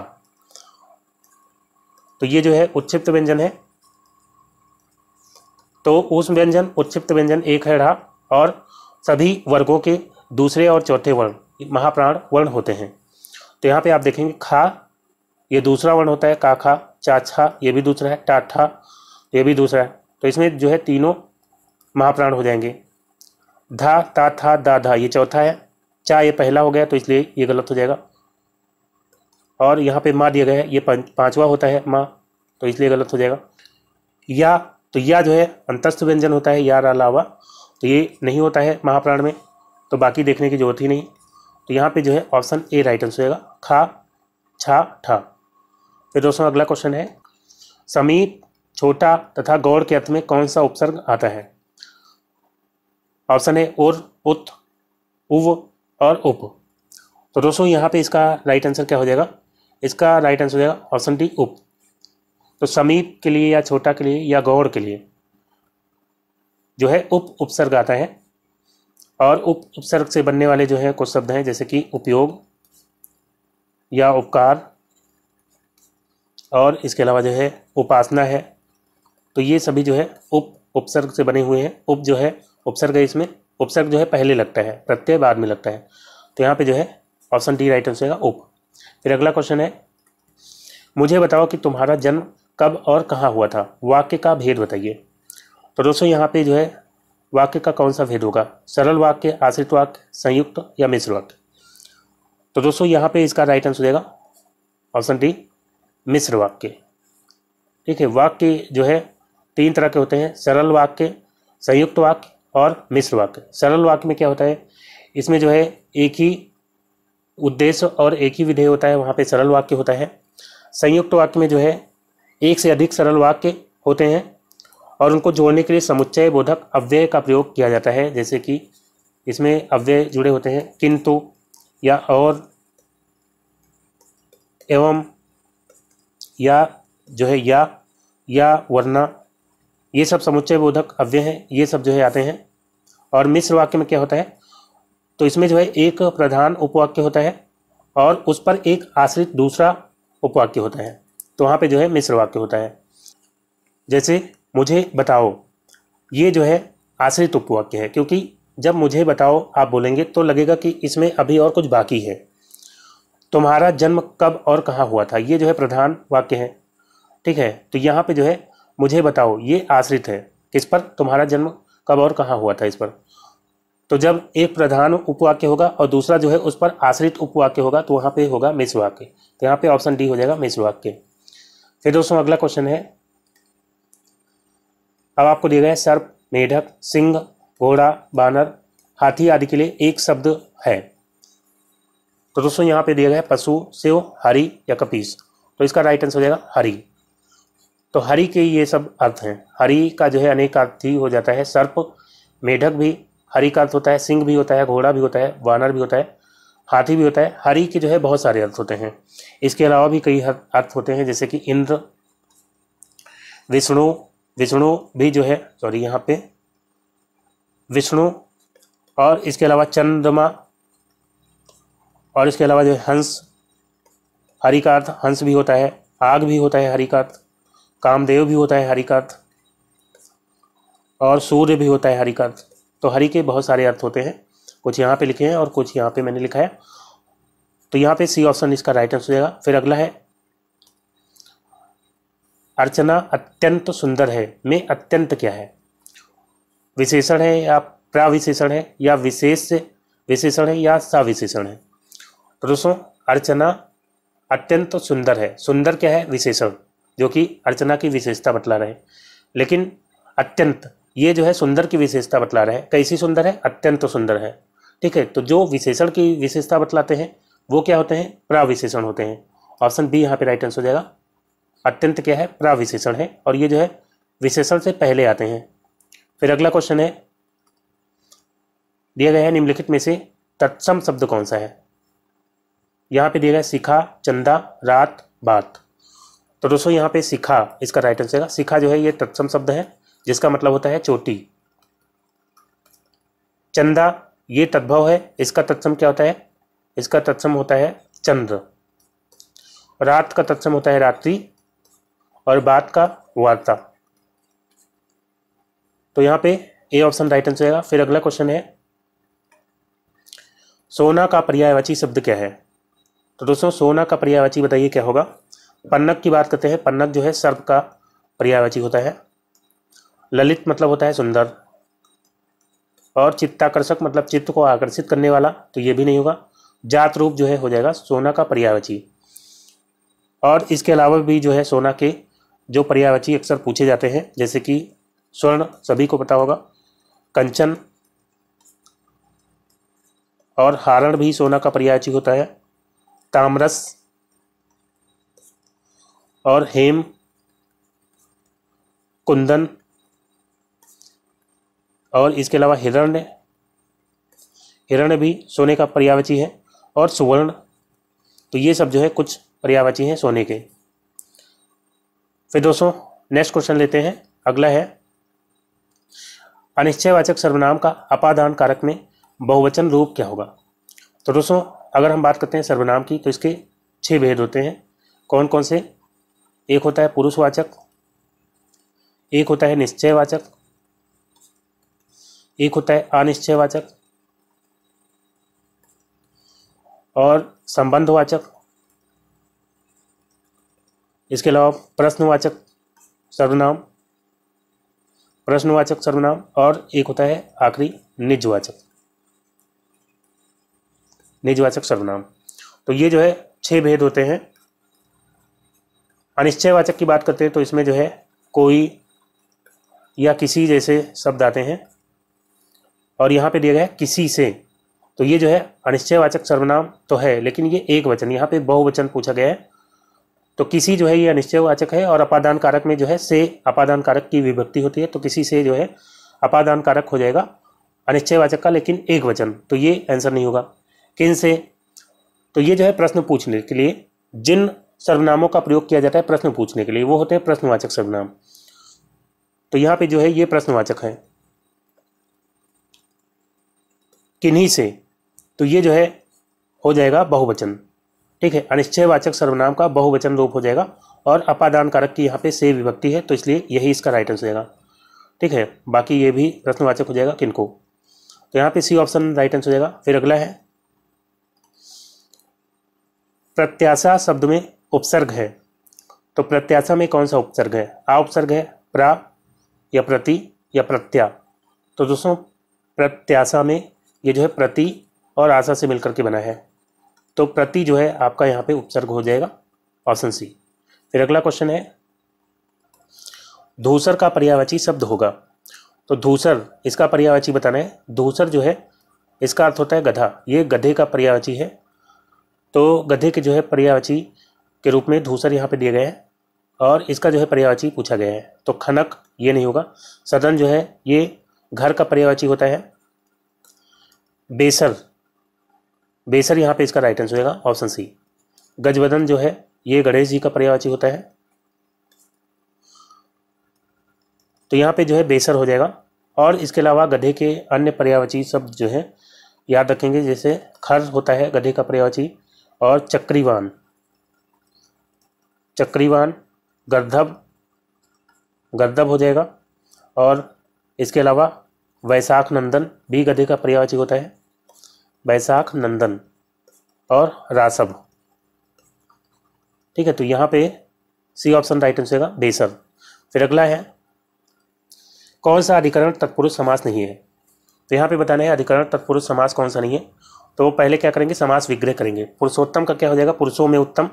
तो ये जो है उच्छिप्त व्यंजन है। तो ऊष्म व्यंजन, उच्छिप्त व्यंजन एक है रहा, और सभी वर्गों के दूसरे और चौथे वर्ण महाप्राण वर्ण होते हैं। तो यहाँ पे आप देखेंगे खा ये दूसरा वर्ण होता है, का खा, चा छा ये भी दूसरा है, टा ठा ये भी दूसरा है। तो इसमें जो है तीनों महाप्राण हो जाएंगे। धा ता था दा धा ये चौथा है, चा ये पहला हो गया तो इसलिए ये गलत हो जाएगा। और यहाँ पे माँ दिया गया है, ये पांचवा होता है माँ, तो इसलिए गलत हो जाएगा। या तो या जो है अंतस्थ व्यंजन होता है, या अलावा, तो ये नहीं होता है महाप्राण में, तो बाकी देखने की जरूरत ही नहीं। तो यहाँ पे जो है ऑप्शन ए राइट आंसर होगा, खा छा ठा। फिर दोस्तों अगला क्वेश्चन है, समीप, छोटा तथा गौड़ के अर्थ में कौन सा उपसर्ग आता है? ऑप्शन है और, उत, उव और उप। तो दोस्तों यहाँ पे इसका राइट आंसर क्या हो जाएगा? इसका राइट आंसर हो जाएगा ऑप्शन डी उप। तो समीप के लिए या छोटा के लिए या गौड़ के लिए जो है उप उपसर्ग आता है। और उप उपसर्ग से बनने वाले जो है कुछ शब्द हैं, जैसे कि उपयोग या उपकार, और इसके अलावा जो है उपासना है। तो ये सभी जो है उप उपसर्ग से बने हुए हैं। उप जो है उपसर्ग है, इसमें उपसर्ग जो है पहले लगता है, प्रत्यय बाद में लगता है। तो यहाँ पे जो है ऑप्शन डी राइट आंसर होगा उप। फिर अगला क्वेश्चन है, मुझे बताओ कि तुम्हारा जन्म कब और कहाँ हुआ था? वाक्य का भेद बताइए। तो दोस्तों यहाँ पे जो है वाक्य का कौन सा भेद होगा? सरल वाक्य, आश्रित वाक्य, संयुक्त या मिश्र वाक्य? तो दोस्तों यहाँ पे इसका राइट आंसर हो जाएगा ऑप्शन डी मिश्र वाक्य। ठीक है, वाक्य जो है तीन तरह के होते हैं, सरल वाक्य, संयुक्त वाक्य और मिश्र वाक्य। सरल वाक्य में क्या होता है, इसमें जो है एक ही उद्देश्य और एक ही विधेय होता है, वहाँ पे सरल वाक्य होता है। संयुक्त वाक्य में जो है एक से अधिक सरल वाक्य होते हैं और उनको जोड़ने के लिए समुच्चय बोधक अव्यय का प्रयोग किया जाता है। जैसे कि इसमें अव्यय जुड़े होते हैं, किंतु या और, एवं, या जो है या वरना, ये सब समुच्चय बोधक अव्यय हैं, ये सब जो है आते हैं। और मिश्र वाक्य में क्या होता है, तो इसमें जो है एक प्रधान उपवाक्य होता है और उस पर एक आश्रित दूसरा उपवाक्य होता है, तो वहाँ पे जो है मिश्र वाक्य होता है। जैसे मुझे बताओ, ये जो है आश्रित उपवाक्य है, क्योंकि जब मुझे बताओ आप बोलेंगे तो लगेगा कि इसमें अभी और कुछ बाकी है। तुम्हारा जन्म कब और कहाँ हुआ था, ये जो है प्रधान वाक्य है। ठीक है, तो यहाँ पे जो है मुझे बताओ ये आश्रित है किस पर? तुम्हारा जन्म कब और कहाँ हुआ था इस पर। तो जब एक प्रधान उपवाक्य होगा और दूसरा जो है उस पर आश्रित उपवाक्य होगा तो वहाँ पे होगा मिश्र वाक्य। तो यहाँ पे ऑप्शन डी हो जाएगा मिश्र वाक्य। फिर दोस्तों अगला क्वेश्चन है, अब आपको दिया गया है सर्प, मेढक, सिंह, घोड़ा, बानर, हाथी आदि के लिए एक शब्द है। तो दोस्तों यहाँ पे दिया गया है पशु, शिव, हरि या कपीस। तो इसका राइट आंसर हो जाएगा हरि। तो हरि के ये सब अर्थ हैं। हरि का जो है अनेक अर्थ ही हो जाता है। सर्प, मेढक भी हरि का अर्थ होता है, सिंह भी होता है, घोड़ा भी होता है, वानर भी होता है, हाथी भी होता है। हरि के जो है बहुत सारे अर्थ होते हैं। इसके अलावा भी कई अर्थ होते हैं, जैसे कि इंद्र, विष्णु, विष्णु भी जो है, सॉरी यहाँ पे विष्णु, और इसके अलावा चंद्रमा, और इसके अलावा जो है हंस, हरि का अर्थ हंस भी होता है, आग भी होता है हरि का अर्थ, कामदेव भी होता है हरि का अर्थ, और सूर्य भी होता है हरि का अर्थ। तो हरि के बहुत सारे अर्थ होते हैं, कुछ यहाँ पे लिखे हैं और कुछ यहाँ पे मैंने लिखा है। तो यहाँ पे सी ऑप्शन इसका राइट आंसर हो जाएगा। फिर अगला है अर्चना अत्यंत सुंदर है में अत्यंत क्या है? विशेषण है या प्रविशेषण है या विशेष विशेषण है या सविशेषण है? तो दोस्तों अर्चना अत्यंत सुंदर है, सुंदर क्या है? विशेषण, जो कि अर्चना की विशेषता बतला रहे हैं। लेकिन अत्यंत ये जो है सुंदर की विशेषता बतला रहे हैं। कैसी सुंदर है? अत्यंत सुंदर है। ठीक है, तो जो विशेषण की विशेषता बतलाते हैं वो क्या होते हैं? प्रविशेषण होते हैं। ऑप्शन बी यहाँ पे राइट आंसर हो जाएगा। अत्यंत क्या है? प्रविशेषण है, और ये जो है विशेषण से पहले आते हैं। फिर अगला क्वेश्चन है, दिया गया है निम्नलिखित में से तत्सम शब्द कौन सा है? यहाँ पे दिया गया शिखा, चंदा, रात, बात। तो दोस्तों यहाँ पे शिखा इसका राइट आंसर है। शिखा जो है ये तत्सम शब्द है, जिसका मतलब होता है चोटी। चंदा ये तद्भव है, इसका तत्सम क्या होता है? इसका तत्सम होता है चंद्र। रात का तत्सम होता है रात्रि, और बात का वार्ता। तो यहाँ पे ए ऑप्शन राइट आंसर आएगा। फिर अगला क्वेश्चन है, सोना का पर्यायवाची शब्द क्या है? तो दोस्तों सोना का पर्यायवाची बताइए क्या होगा? पन्नग की बात करते हैं। पन्नग जो है सर्प का पर्यायवाची होता है। ललित मतलब होता है सुंदर, और चित्ताकर्षक मतलब चित्त को आकर्षित करने वाला, तो ये भी नहीं होगा। जात रूप जो है हो जाएगा सोना का पर्यायवाची। और इसके अलावा भी जो है सोना के जो पर्यायवाची अक्सर पूछे जाते हैं, जैसे कि स्वर्ण सभी को पता होगा, कंचन और हारण भी सोना का पर्यायवाची होता है, ताम्रस और हेम, कुंदन, और इसके अलावा हिरण्य, हिरण्य भी सोने का पर्यायवाची है, और सुवर्ण। तो ये सब जो है कुछ पर्यायवाची हैं सोने के। फिर दोस्तों नेक्स्ट क्वेश्चन लेते हैं। अगला है, अनिश्चयवाचक सर्वनाम का अपादान कारक में बहुवचन रूप क्या होगा? तो दोस्तों अगर हम बात करते हैं सर्वनाम की, तो इसके 6 भेद होते हैं। कौन कौन से? एक होता है पुरुषवाचक, एक होता है निश्चयवाचक, एक होता है अनिश्चयवाचक, और संबंधवाचक, इसके अलावा प्रश्नवाचक सर्वनाम, प्रश्नवाचक सर्वनाम, और एक होता है आखिरी निजवाचक, निजवाचक सर्वनाम। तो ये जो है 6 भेद होते हैं। अनिश्चयवाचक की बात करते हैं तो इसमें जो है कोई या किसी जैसे शब्द आते हैं, और यहाँ पे दिया गया है किसी से। तो ये जो है अनिश्चयवाचक सर्वनाम तो है, लेकिन ये एक वचन, यहाँ पे बहुवचन पूछा गया है। तो किसी जो है ये अनिश्चयवाचक है, और अपादान कारक में जो है से अपादान कारक की विभक्ति होती है, तो किसी से जो है अपादान कारक हो जाएगा अनिश्चयवाचक का, लेकिन एक वचन। तो ये आंसर नहीं होगा। किन से? तो ये जो है प्रश्न पूछने के लिए जिन सर्वनामों का प्रयोग किया जाता है प्रश्न पूछने के लिए, वो होते हैं प्रश्नवाचक सर्वनाम। तो यहाँ पे जो है ये प्रश्नवाचक है। किन्हीं से, तो ये जो है हो जाएगा बहुवचन। ठीक है, अनिश्चयवाचक सर्वनाम का बहुवचन रूप हो जाएगा, और अपादान कारक की यहाँ पे से विभक्ति है, तो इसलिए यही इसका राइट आंसर रहेगा। ठीक है, बाकी ये भी प्रश्नवाचक हो जाएगा किनको। तो यहाँ पे सी ऑप्शन राइट आंसर हो जाएगा। फिर अगला है, प्रत्याशा शब्द में उपसर्ग है, तो प्रत्याशा में कौन सा उपसर्ग है? आ उपसर्ग है, प्रा या प्रति या प्रत्या? तो दोस्तों प्रत्याशा में ये जो है प्रति और आशा से मिलकर के बना है, तो प्रति जो है आपका यहाँ पे उपसर्ग हो जाएगा, ऑप्शन सी। फिर अगला क्वेश्चन है, धूसर का पर्यायवाची शब्द होगा, तो धूसर इसका पर्यायवाची बताना है। धूसर जो है इसका अर्थ होता है गधा, ये गधे का पर्यायवाची है। तो गधे के जो है पर्यायवाची के रूप में धूसर यहाँ पे दिए गए हैं, और इसका जो है पर्यायवाची पूछा गया है। तो खनक ये नहीं होगा। सदन जो है ये घर का पर्यायवाची होता है। बेसर, बेसर यहाँ पे इसका राइट आंसर होगा, ऑप्शन सी। गजवदन जो है ये गणेश जी का पर्यायवाची होता है। तो यहाँ पे जो है बेसर हो जाएगा। और इसके अलावा गधे के अन्य पर्यायवाची शब्द जो है याद रखेंगे, जैसे खर होता है गधे का पर्यायवाची, और चक्रीवान, चक्रीवान, गर्दभ, गर्दभ हो जाएगा। और इसके अलावा वैशाख नंदन भी गधे का पर्यायवाची होता है, वैशाख नंदन, और रासभ। ठीक है, तो यहाँ पे सी ऑप्शन राइट आंसर होगा बेसर। फिर अगला है कौन सा अधिकरण तत्पुरुष समास नहीं है। तो यहाँ पे बताना है अधिकरण तत्पुरुष समास कौन सा नहीं है। तो पहले क्या करेंगे, समास विग्रह करेंगे। पुरुषोत्तम का क्या हो जाएगा, पुरुषों में उत्तम।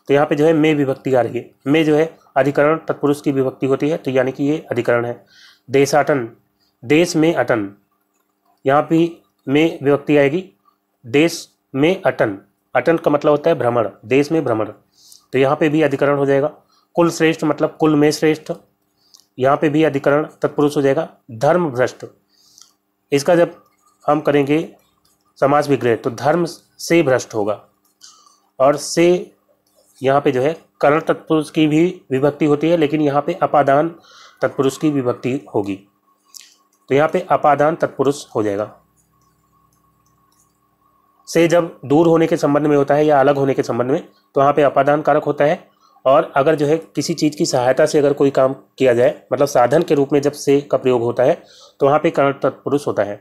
तो यहाँ पे जो है में विभक्ति आ रही है, में जो है अधिकरण तत्पुरुष की विभक्ति होती है, तो यानी कि ये अधिकरण है। देशाटन, देश में अटन, यहाँ भी में विभक्ति आएगी, देश में अटन, अटन का मतलब होता है भ्रमण, देश में भ्रमण, तो यहाँ पे भी अधिकरण हो जाएगा। कुल श्रेष्ठ मतलब कुल में श्रेष्ठ, यहाँ पे भी अधिकरण तत्पुरुष हो जाएगा। धर्म भ्रष्ट, इसका जब हम करेंगे समास विग्रह तो धर्म से भ्रष्ट होगा, और से यहाँ पे जो है करण तत्पुरुष की भी विभक्ति होती है, लेकिन यहाँ पे अपादान तत्पुरुष की विभक्ति होगी, तो यहाँ पे अपादान तत्पुरुष हो जाएगा। से जब दूर होने के संबंध में होता है या अलग होने के संबंध में, तो यहाँ पे अपादान कारक होता है। और अगर जो है किसी चीज़ की सहायता से अगर कोई काम किया जाए, मतलब साधन के रूप में जब से का प्रयोग होता है, तो वहाँ पे करण तत्पुरुष होता है,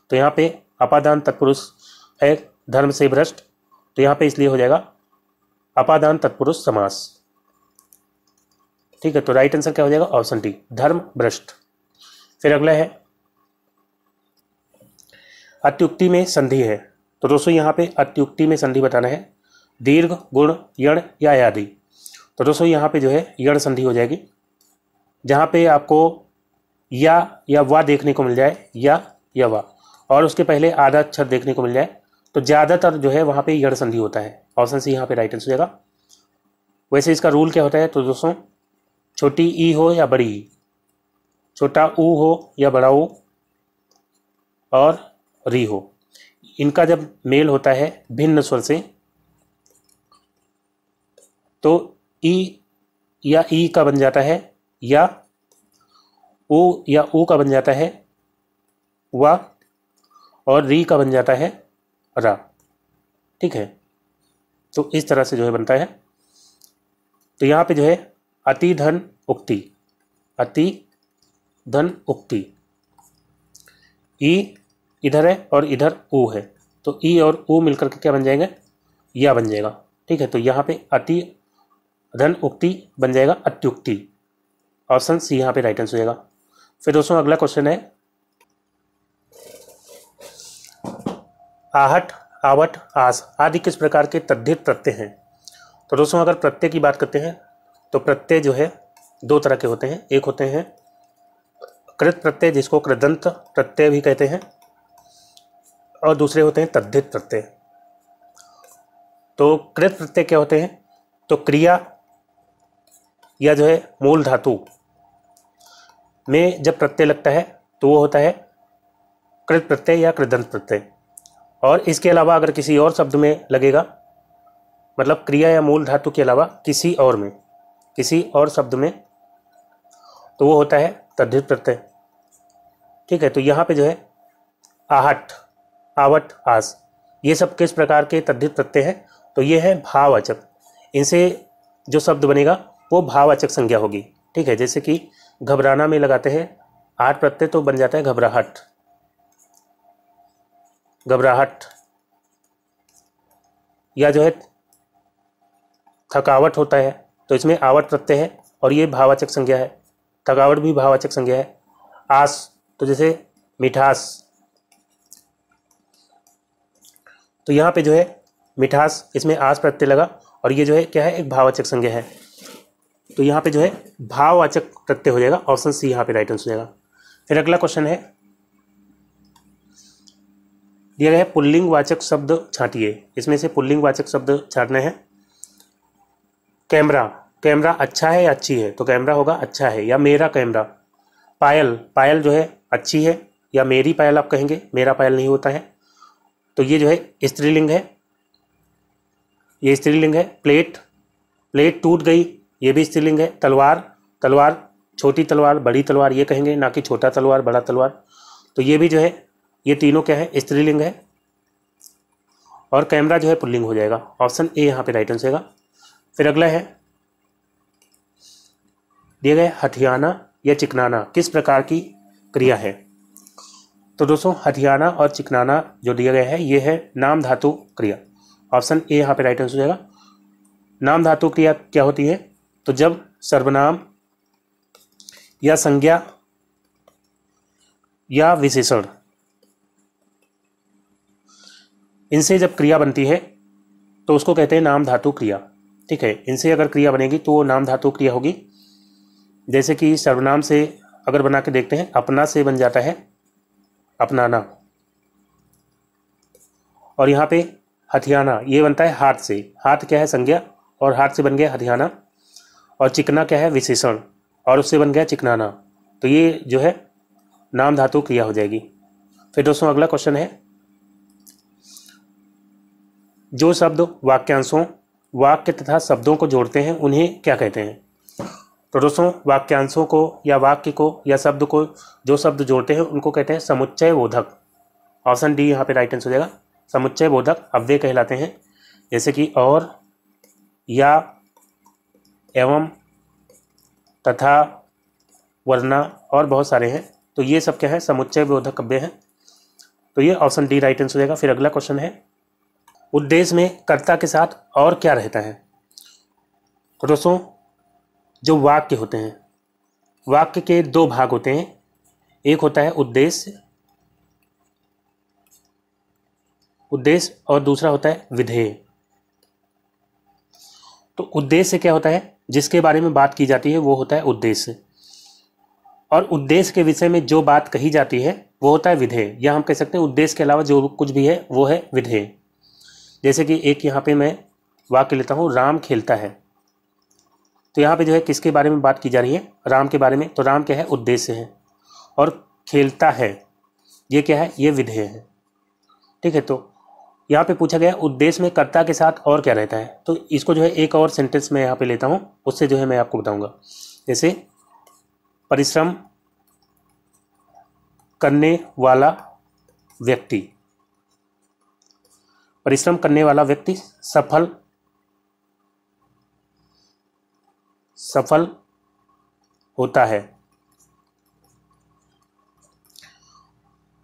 तो यहाँ पे अपादान तत्पुरुष है धर्म से भ्रष्ट, तो यहाँ पे इसलिए हो जाएगा अपादान तत्पुरुष समास। ठीक है, तो राइट आंसर क्या हो जाएगा, ऑप्शन डी, धर्म भ्रष्ट। फिर अगला है अत्युक्ति में संधि है। तो दोस्तों यहाँ पे अत्युक्ति में संधि बताना है, दीर्घ, गुण, यण या आदि। तो दोस्तों यहाँ पे जो है यण संधि हो जाएगी, जहाँ पे आपको या वा देखने को मिल जाए, या वा, और उसके पहले आधा अक्षर देखने को मिल जाए, तो ज़्यादातर जो है वहाँ पे यण संधि होता है। ऑप्शन सी यहाँ पे राइट आंसर हो जाएगा। वैसे इसका रूल क्या होता है, तो दोस्तों छोटी ई हो या बड़ी ई, छोटा ऊ हो या बड़ा ऊ, और री हो, इनका जब मेल होता है भिन्न स्वर से, तो ई या ई का बन जाता है या ऊ का बन जाता है वा, और री का बन जाता है रा। ठीक है, तो इस तरह से जो है बनता है। तो यहाँ पे जो है अति धन उक्ति, अति धन उक्ति, ई इधर है और इधर ऊ है, तो ई और ऊ मिलकर के क्या बन जाएंगे, या बन जाएगा। ठीक है, तो यहाँ पे अति धन उक्ति बन जाएगा अत्युक्ति। ऑप्शन सी यहाँ पे राइट आंसर हो जाएगा। फिर दोस्तों अगला क्वेश्चन है आहट, आवट, आस आदि किस प्रकार के तद्धित प्रत्यय हैं। तो दोस्तों अगर प्रत्यय की बात करते हैं तो प्रत्यय जो है दो तरह के होते हैं, एक होते हैं कृत प्रत्यय जिसको कृदंत प्रत्यय भी कहते हैं, और दूसरे होते हैं तद्धित प्रत्यय। तो कृत प्रत्यय क्या होते हैं, तो क्रिया या जो है मूल धातु में जब प्रत्यय लगता है तो वो होता है कृत प्रत्यय या कृदंत प्रत्यय। और इसके अलावा अगर किसी और शब्द में लगेगा, मतलब क्रिया या मूल धातु के अलावा किसी और में, किसी और शब्द में, तो वो होता है तद्धित प्रत्यय। ठीक है, तो यहाँ पे जो है आहट, आवट, आस, ये सब किस प्रकार के तद्धित प्रत्यय हैं, तो ये है भाववाचक। इनसे जो शब्द बनेगा वो भाववाचक संज्ञा होगी। ठीक है, जैसे कि घबराना में लगाते हैं आठ प्रत्यय तो बन जाता है घबराहट, घबराहट, या जो है थकावट होता है तो इसमें आवट प्रत्यय है और ये भाववाचक संज्ञा है, थकावट भी भाववाचक संज्ञा है। आस तो जैसे मिठास, तो यहाँ पे जो है मिठास, इसमें आस प्रत्यय लगा और ये जो है क्या है, एक भाववाचक संज्ञा है, तो यहाँ पे जो है भाववाचक प्रत्यय हो जाएगा। ऑप्शन सी यहाँ पे राइट आंसर हो जाएगा। फिर अगला क्वेश्चन है, दिया गया है पुल्लिंग वाचक शब्द छांटिए। इसमें से पुल्लिंग वाचक शब्द छांटने हैं। कैमरा, कैमरा अच्छा है या अच्छी है, तो कैमरा होगा अच्छा है या मेरा कैमरा। पायल, पायल जो है अच्छी है या मेरी पायल आप कहेंगे, मेरा पायल नहीं होता है, तो ये जो है स्त्रीलिंग है, ये स्त्रीलिंग है। प्लेट, प्लेट टूट गई, ये भी स्त्रीलिंग है। तलवार, तलवार छोटी तलवार, बड़ी तलवार ये कहेंगे, ना कि छोटा तलवार, बड़ा तलवार। तो ये भी जो है, ये तीनों क्या है, स्त्रीलिंग है। और कैमरा जो है पुल्लिंग हो जाएगा। ऑप्शन ए यहाँ पे राइट आंसर होगा। फिर अगला है दिया गया हथियाना या चिकनाना किस प्रकार की क्रिया है। तो दोस्तों हथियाना और चिकनाना जो दिया गया है ये है नाम धातु क्रिया। ऑप्शन ए यहाँ पे राइट आंसर हो जाएगा। नाम धातु क्रिया क्या होती है, तो जब सर्वनाम या संज्ञा या विशेषण इनसे जब क्रिया बनती है तो उसको कहते हैं नाम धातु क्रिया। ठीक है, इनसे अगर क्रिया बनेगी तो वो नाम धातु क्रिया होगी। जैसे कि सर्वनाम से अगर बना के देखते हैं, अपना से बन जाता है अपनाना, और यहाँ पे हथियाना ये बनता है हाथ से। हाथ क्या है, संज्ञा, और हाथ से बन गया हथियाना। और चिकना क्या है, विशेषण, और उससे बन गया चिकनाना। तो ये जो है नाम धातु क्रिया हो जाएगी। फिर दोस्तों अगला क्वेश्चन है, जो शब्द वाक्यांशों, वाक्य तथा शब्दों को जोड़ते हैं उन्हें क्या कहते हैं। तो दोस्तों वाक्यांशों को या वाक्य को या शब्द को जो शब्द जोड़ते हैं उनको कहते हैं समुच्चय बोधक। ऑप्शन डी यहाँ पे राइट आंसर हो जाएगा। समुच्चय बोधक अव्यय कहलाते हैं, जैसे कि और, या, एवं, तथा, वरना और बहुत सारे हैं। तो ये सब क्या है, समुच्चय बोधक अव्यय हैं। तो ये ऑप्शन डी राइट आंसर हो जाएगा। फिर अगला क्वेश्चन है, उद्देश्य में कर्ता के साथ और क्या रहता है। तो दोस्तों जो वाक्य होते हैं, वाक्य के दो भाग होते हैं, एक होता है उद्देश्य, और दूसरा होता है विधेय। तो उद्देश्य क्या होता है, जिसके बारे में बात की जाती है वो होता है उद्देश्य, और उद्देश्य के विषय में जो बात कही जाती है वो होता है विधेय। या हम कह सकते हैं उद्देश्य के अलावा जो कुछ भी है वो है विधेय। जैसे कि एक यहाँ पे मैं वाक्य लेता हूँ, राम खेलता है। तो यहाँ पे जो है किसके बारे में बात की जा रही है, राम के बारे में। तो राम क्या है, उद्देश्य है, और खेलता है ये क्या है, ये विधेय है। ठीक है, तो यहाँ पे पूछा गया उद्देश्य में कर्ता के साथ और क्या रहता है। तो इसको जो है एक और सेंटेंस में यहाँ पे लेता हूँ, उससे जो है मैं आपको बताऊँगा। जैसे परिश्रम करने वाला व्यक्ति, परिश्रम करने वाला व्यक्ति सफल होता है।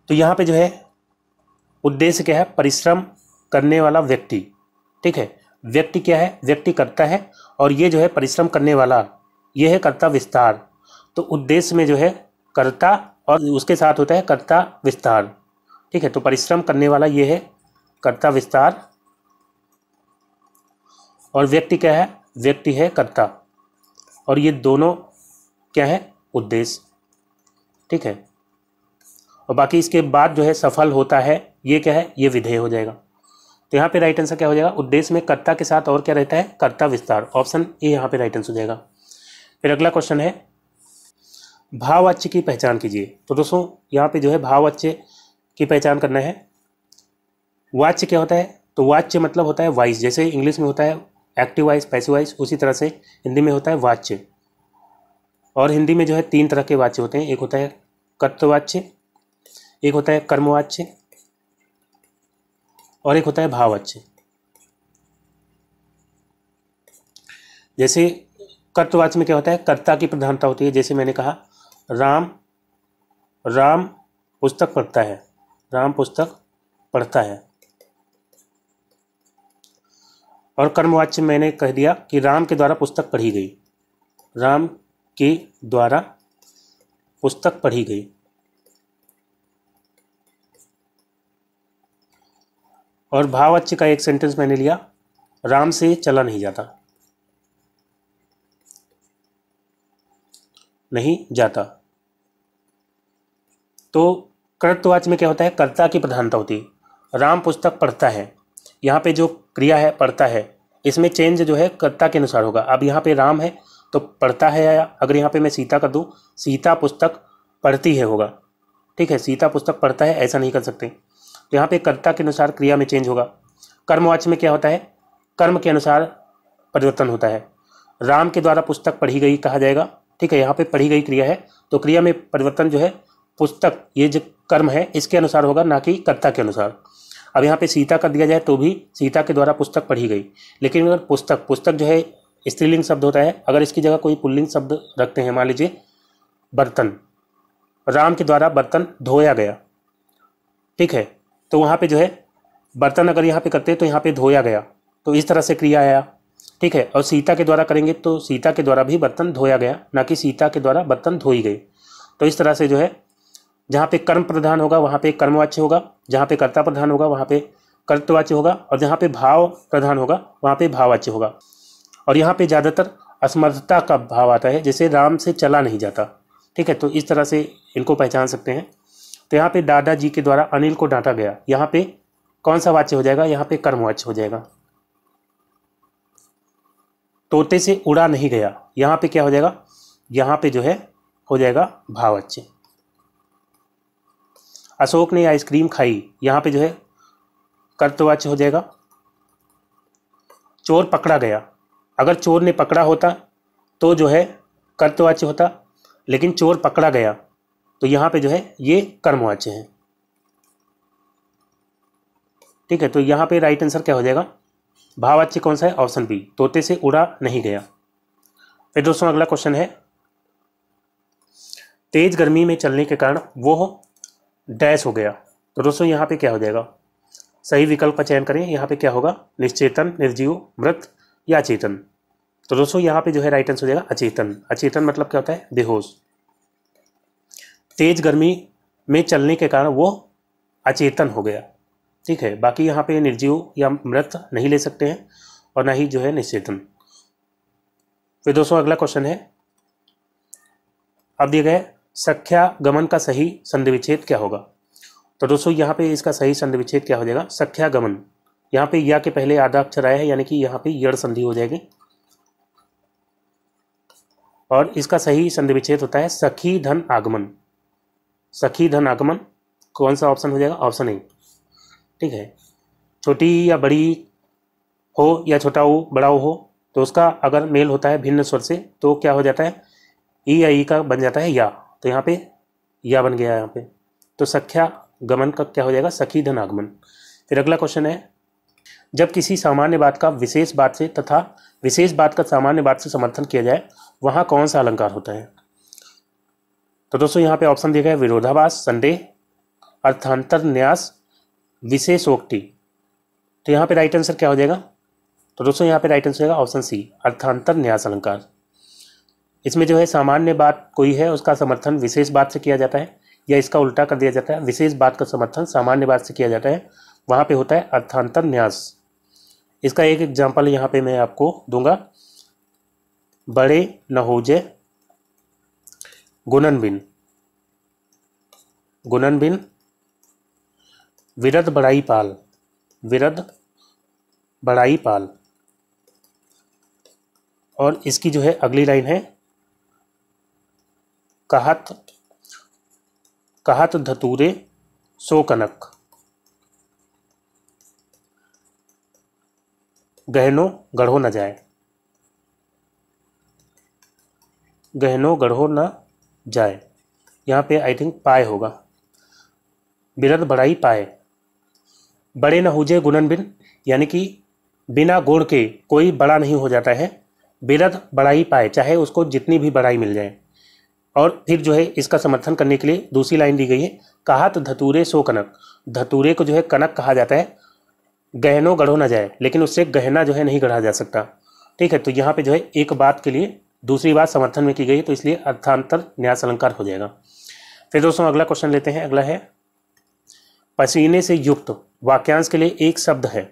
तो यहाँ पे जो है उद्देश्य क्या है, परिश्रम करने वाला व्यक्ति। ठीक है, व्यक्ति क्या है, व्यक्ति करता है, और ये जो है परिश्रम करने वाला ये है कर्ता विस्तार। तो उद्देश्य में जो है कर्ता और उसके साथ होता है कर्ता विस्तार। ठीक है, तो परिश्रम करने वाला ये है कर्ता विस्तार, और व्यक्ति क्या है, व्यक्ति है कर्ता, और ये दोनों क्या है, उद्देश्य। ठीक है, और बाकी इसके बाद जो है सफल होता है ये क्या है, ये विधेय हो जाएगा। तो यहाँ पे राइट आंसर क्या हो जाएगा, उद्देश्य में कर्ता के साथ और क्या रहता है, कर्ता विस्तार। ऑप्शन ए यहाँ पे राइट आंसर हो जाएगा। फिर अगला क्वेश्चन है, भाववाच्य की पहचान कीजिए। तो दोस्तों यहाँ पे जो है भाववाच्य की पहचान करना है। वाच्य क्या होता है, तो वाच्य मतलब होता है वाइस। जैसे इंग्लिश में होता है एक्टिव वाइस, पैसिव वाइस, उसी तरह से हिंदी में होता है वाच्य। और हिंदी में जो है तीन तरह के वाच्य होते हैं, एक होता है कर्तवाच्य, एक होता है कर्मवाच्य, और एक होता है भाववाच्य। जैसे कर्तवाच्य में क्या होता है, कर्ता की प्रधानता होती है। जैसे मैंने कहा राम पुस्तक पढ़ता है, राम पुस्तक पढ़ता है। और कर्मवाच्य मैंने कह दिया कि राम के द्वारा पुस्तक पढ़ी गई, राम के द्वारा पुस्तक पढ़ी गई। और भाववाच्य का एक सेंटेंस मैंने लिया, राम से चला नहीं जाता, नहीं जाता। तो कर्तवाच्य में क्या होता है, कर्ता की प्रधानता होती है। राम पुस्तक पढ़ता है, यहाँ पे जो क्रिया है पढ़ता है, इसमें चेंज जो है कर्ता के अनुसार होगा। अब यहाँ पे राम है तो पढ़ता है आया, अगर यहाँ पे मैं सीता कर दूँ, सीता पुस्तक पढ़ती है होगा। ठीक है, सीता पुस्तक पढ़ता है ऐसा नहीं कर सकते। तो यहाँ पे कर्ता के अनुसार क्रिया में चेंज होगा। कर्मवाच्य में क्या होता है, कर्म के अनुसार परिवर्तन होता है। राम के द्वारा पुस्तक पढ़ी गई कहा जाएगा, ठीक है, यहाँ पे पढ़ी गई क्रिया है, तो क्रिया में परिवर्तन जो है पुस्तक, ये जो कर्म है इसके अनुसार होगा, ना कि कर्ता के अनुसार। अब यहाँ पे सीता कर दिया जाए तो भी सीता के द्वारा पुस्तक पढ़ी गई, लेकिन अगर पुस्तक, पुस्तक जो है स्त्रीलिंग शब्द होता है, अगर इसकी जगह कोई पुल्लिंग शब्द रखते हैं, मान लीजिए बर्तन, राम के द्वारा बर्तन धोया गया, ठीक है, तो वहाँ पे जो है बर्तन अगर यहाँ पे करते हैं तो यहाँ पे धोया गया, तो इस तरह से क्रिया आया, ठीक है। और सीता के द्वारा करेंगे तो सीता के द्वारा भी बर्तन धोया गया, ना कि सीता के द्वारा बर्तन धोई गई। तो इस तरह से जो है जहाँ पे कर्म प्रधान होगा वहाँ पे कर्मवाच्य होगा, जहाँ पे कर्ता प्रधान होगा वहाँ पे कर्तवाच्य होगा, और जहाँ पे भाव प्रधान होगा वहाँ पे भाववाच्य होगा। और यहाँ पे ज़्यादातर असमर्थता का भाव आता है, जैसे राम से चला नहीं जाता, ठीक है। तो इस तरह से इनको पहचान सकते हैं। तो यहाँ पे दादाजी के द्वारा अनिल को डांटा गया, यहाँ पे कौन सा वाच्य हो जाएगा, यहाँ पे कर्मवाच्य हो जाएगा। तोते से उड़ा नहीं गया, यहाँ पे क्या हो जाएगा, यहाँ पे जो है हो जाएगा भाववाच्य। अशोक ने आइसक्रीम खाई, यहाँ पे जो है कर्तवाच्य हो जाएगा। चोर पकड़ा गया, अगर चोर ने पकड़ा होता तो जो है कर्तवाच्य होता, लेकिन चोर पकड़ा गया तो यहाँ पे जो है ये कर्मवाच्य है, ठीक है। तो यहाँ पे राइट आंसर क्या हो जाएगा, भाववाच्य कौन सा है, ऑप्शन बी, तोते से उड़ा नहीं गया। फिर दोस्तों अगला क्वेश्चन है, तेज गर्मी में चलने के कारण वो डैश हो गया। तो दोस्तों यहाँ पे क्या हो जाएगा, सही विकल्प का चयन करें। यहाँ पे क्या होगा, निश्चेतन, निर्जीव, मृत या अचेतन। तो दोस्तों यहाँ पे जो है राइट आंसर हो जाएगा अचेतन। अचेतन मतलब क्या होता है, बेहोश। तेज गर्मी में चलने के कारण वो अचेतन हो गया, ठीक है। बाकी यहाँ पे निर्जीव या मृत नहीं ले सकते हैं, और ना ही जो है निश्चेतन। फिर दोस्तों अगला क्वेश्चन है, अब दिया गया है संख्या गमन का सही संधि विच्छेद क्या होगा। तो दोस्तों यहाँ पे इसका सही संधि विच्छेद क्या हो जाएगा, संख्या गमन। यहाँ पे या के पहले आधा अक्षर आया है, यानी कि यहाँ पे यड़ संधि हो जाएगी, और इसका सही संधि विच्छेद होता है सखी धन आगमन। सखी धन आगमन कौन सा ऑप्शन हो जाएगा, ऑप्शन ए, ठीक है। छोटी या बड़ी हो या छोटा हो बड़ा हो, तो उसका अगर मेल होता है भिन्न स्वर से तो क्या हो जाता है, ई या ई का बन जाता है या, तो यहाँ पे या बन गया यहाँ पे। तो संख्या गमन का क्या हो जाएगा, सखी धन आगमन। फिर अगला क्वेश्चन है, जब किसी सामान्य बात का विशेष बात से तथा विशेष बात का सामान्य बात से समर्थन किया जाए वहाँ कौन सा अलंकार होता है। तो दोस्तों यहाँ पे ऑप्शन दिया गया है विरोधाभास, संदेह, अर्थांतर न्यास, विशेषोक्ति। तो यहाँ पे राइट आंसर क्या हो जाएगा, तो दोस्तों यहाँ पे राइट आंसर होगा ऑप्शन सी, अर्थांतर न्यास अलंकार। इसमें जो है सामान्य बात कोई है उसका समर्थन विशेष बात से किया जाता है, या इसका उल्टा कर दिया जाता है, विशेष बात का समर्थन सामान्य बात से किया जाता है, वहाँ पे होता है अर्थांतर न्यास। इसका एक एग्जाम्पल यहाँ पे मैं आपको दूंगा, बड़े नहोजे गुणनबिन, गुणनबिन विरद बड़ाई पाल, विरद बड़ाई पाल। और इसकी जो है अगली लाइन है, कहत कहत धतूरे सो कनक, गहनो गढ़ो न जाए, गहनो गढ़ो न जाए। यहाँ पे आई थिंक पाए होगा, बिरद बड़ाई पाए। बड़े न हुजे गुणनबिन, यानी कि बिना गुण के कोई बड़ा नहीं हो जाता है, बिरद बड़ाई पाए, चाहे उसको जितनी भी बड़ाई मिल जाए। और फिर जो है इसका समर्थन करने के लिए दूसरी लाइन दी गई है, कहत धतूरे सो कनक। धतूरे को जो है कनक कहा जाता है, गहनो गढ़ो न जाए, लेकिन उससे गहना जो है नहीं गढ़ा जा सकता, ठीक है। तो यहाँ पे जो है एक बात के लिए दूसरी बात समर्थन में की गई, तो इसलिए अर्थांतर न्यास अलंकार हो जाएगा। फिर दोस्तों अगला क्वेश्चन लेते हैं। अगला है, पसीने से युक्त वाक्यांश के लिए एक शब्द है।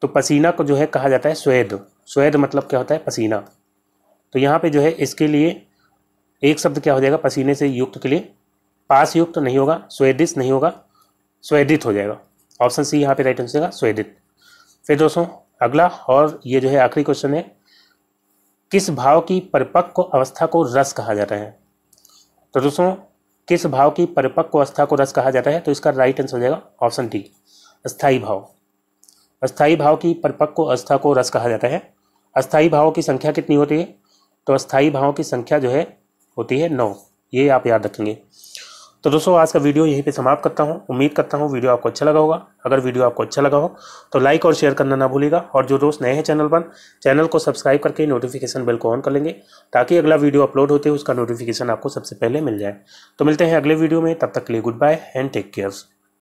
तो पसीना को जो है कहा जाता है स्वेद। स्वेद मतलब क्या होता है, पसीना। तो यहाँ पे जो है इसके लिए एक शब्द क्या हो जाएगा, पसीने से युक्त के लिए पास युक्त नहीं होगा, स्वेदित नहीं होगा, स्वेदित हो जाएगा। ऑप्शन सी यहाँ पे राइट आंसर होगा, स्वेदित। फिर दोस्तों अगला और ये जो है आखिरी क्वेश्चन है, किस भाव की परिपक्व अवस्था को रस कहा जाता है। तो दोस्तों किस भाव की परिपक्व अवस्था को रस कहा जाता है, तो इसका राइट आंसर हो जाएगा ऑप्शन डी, अस्थाई भाव। अस्थाई भाव की परिपक्व अवस्था को रस कहा जाता है। अस्थाई भावों की संख्या कितनी होती है, तो अस्थाई भावों की संख्या जो है होती है 9। ये आप याद रखेंगे। तो दोस्तों आज का वीडियो यहीं पे समाप्त करता हूँ। उम्मीद करता हूँ वीडियो आपको अच्छा लगा होगा। अगर वीडियो आपको अच्छा लगा हो तो लाइक और शेयर करना ना भूलिएगा, और जो दोस्त नए हैं चैनल पर, चैनल को सब्सक्राइब करके नोटिफिकेशन बेल को ऑन कर लेंगे, ताकि अगला वीडियो अपलोड होते ही उसका नोटिफिकेशन आपको सबसे पहले मिल जाए। तो मिलते हैं अगले वीडियो में, तब तक के लिए good bye and take care.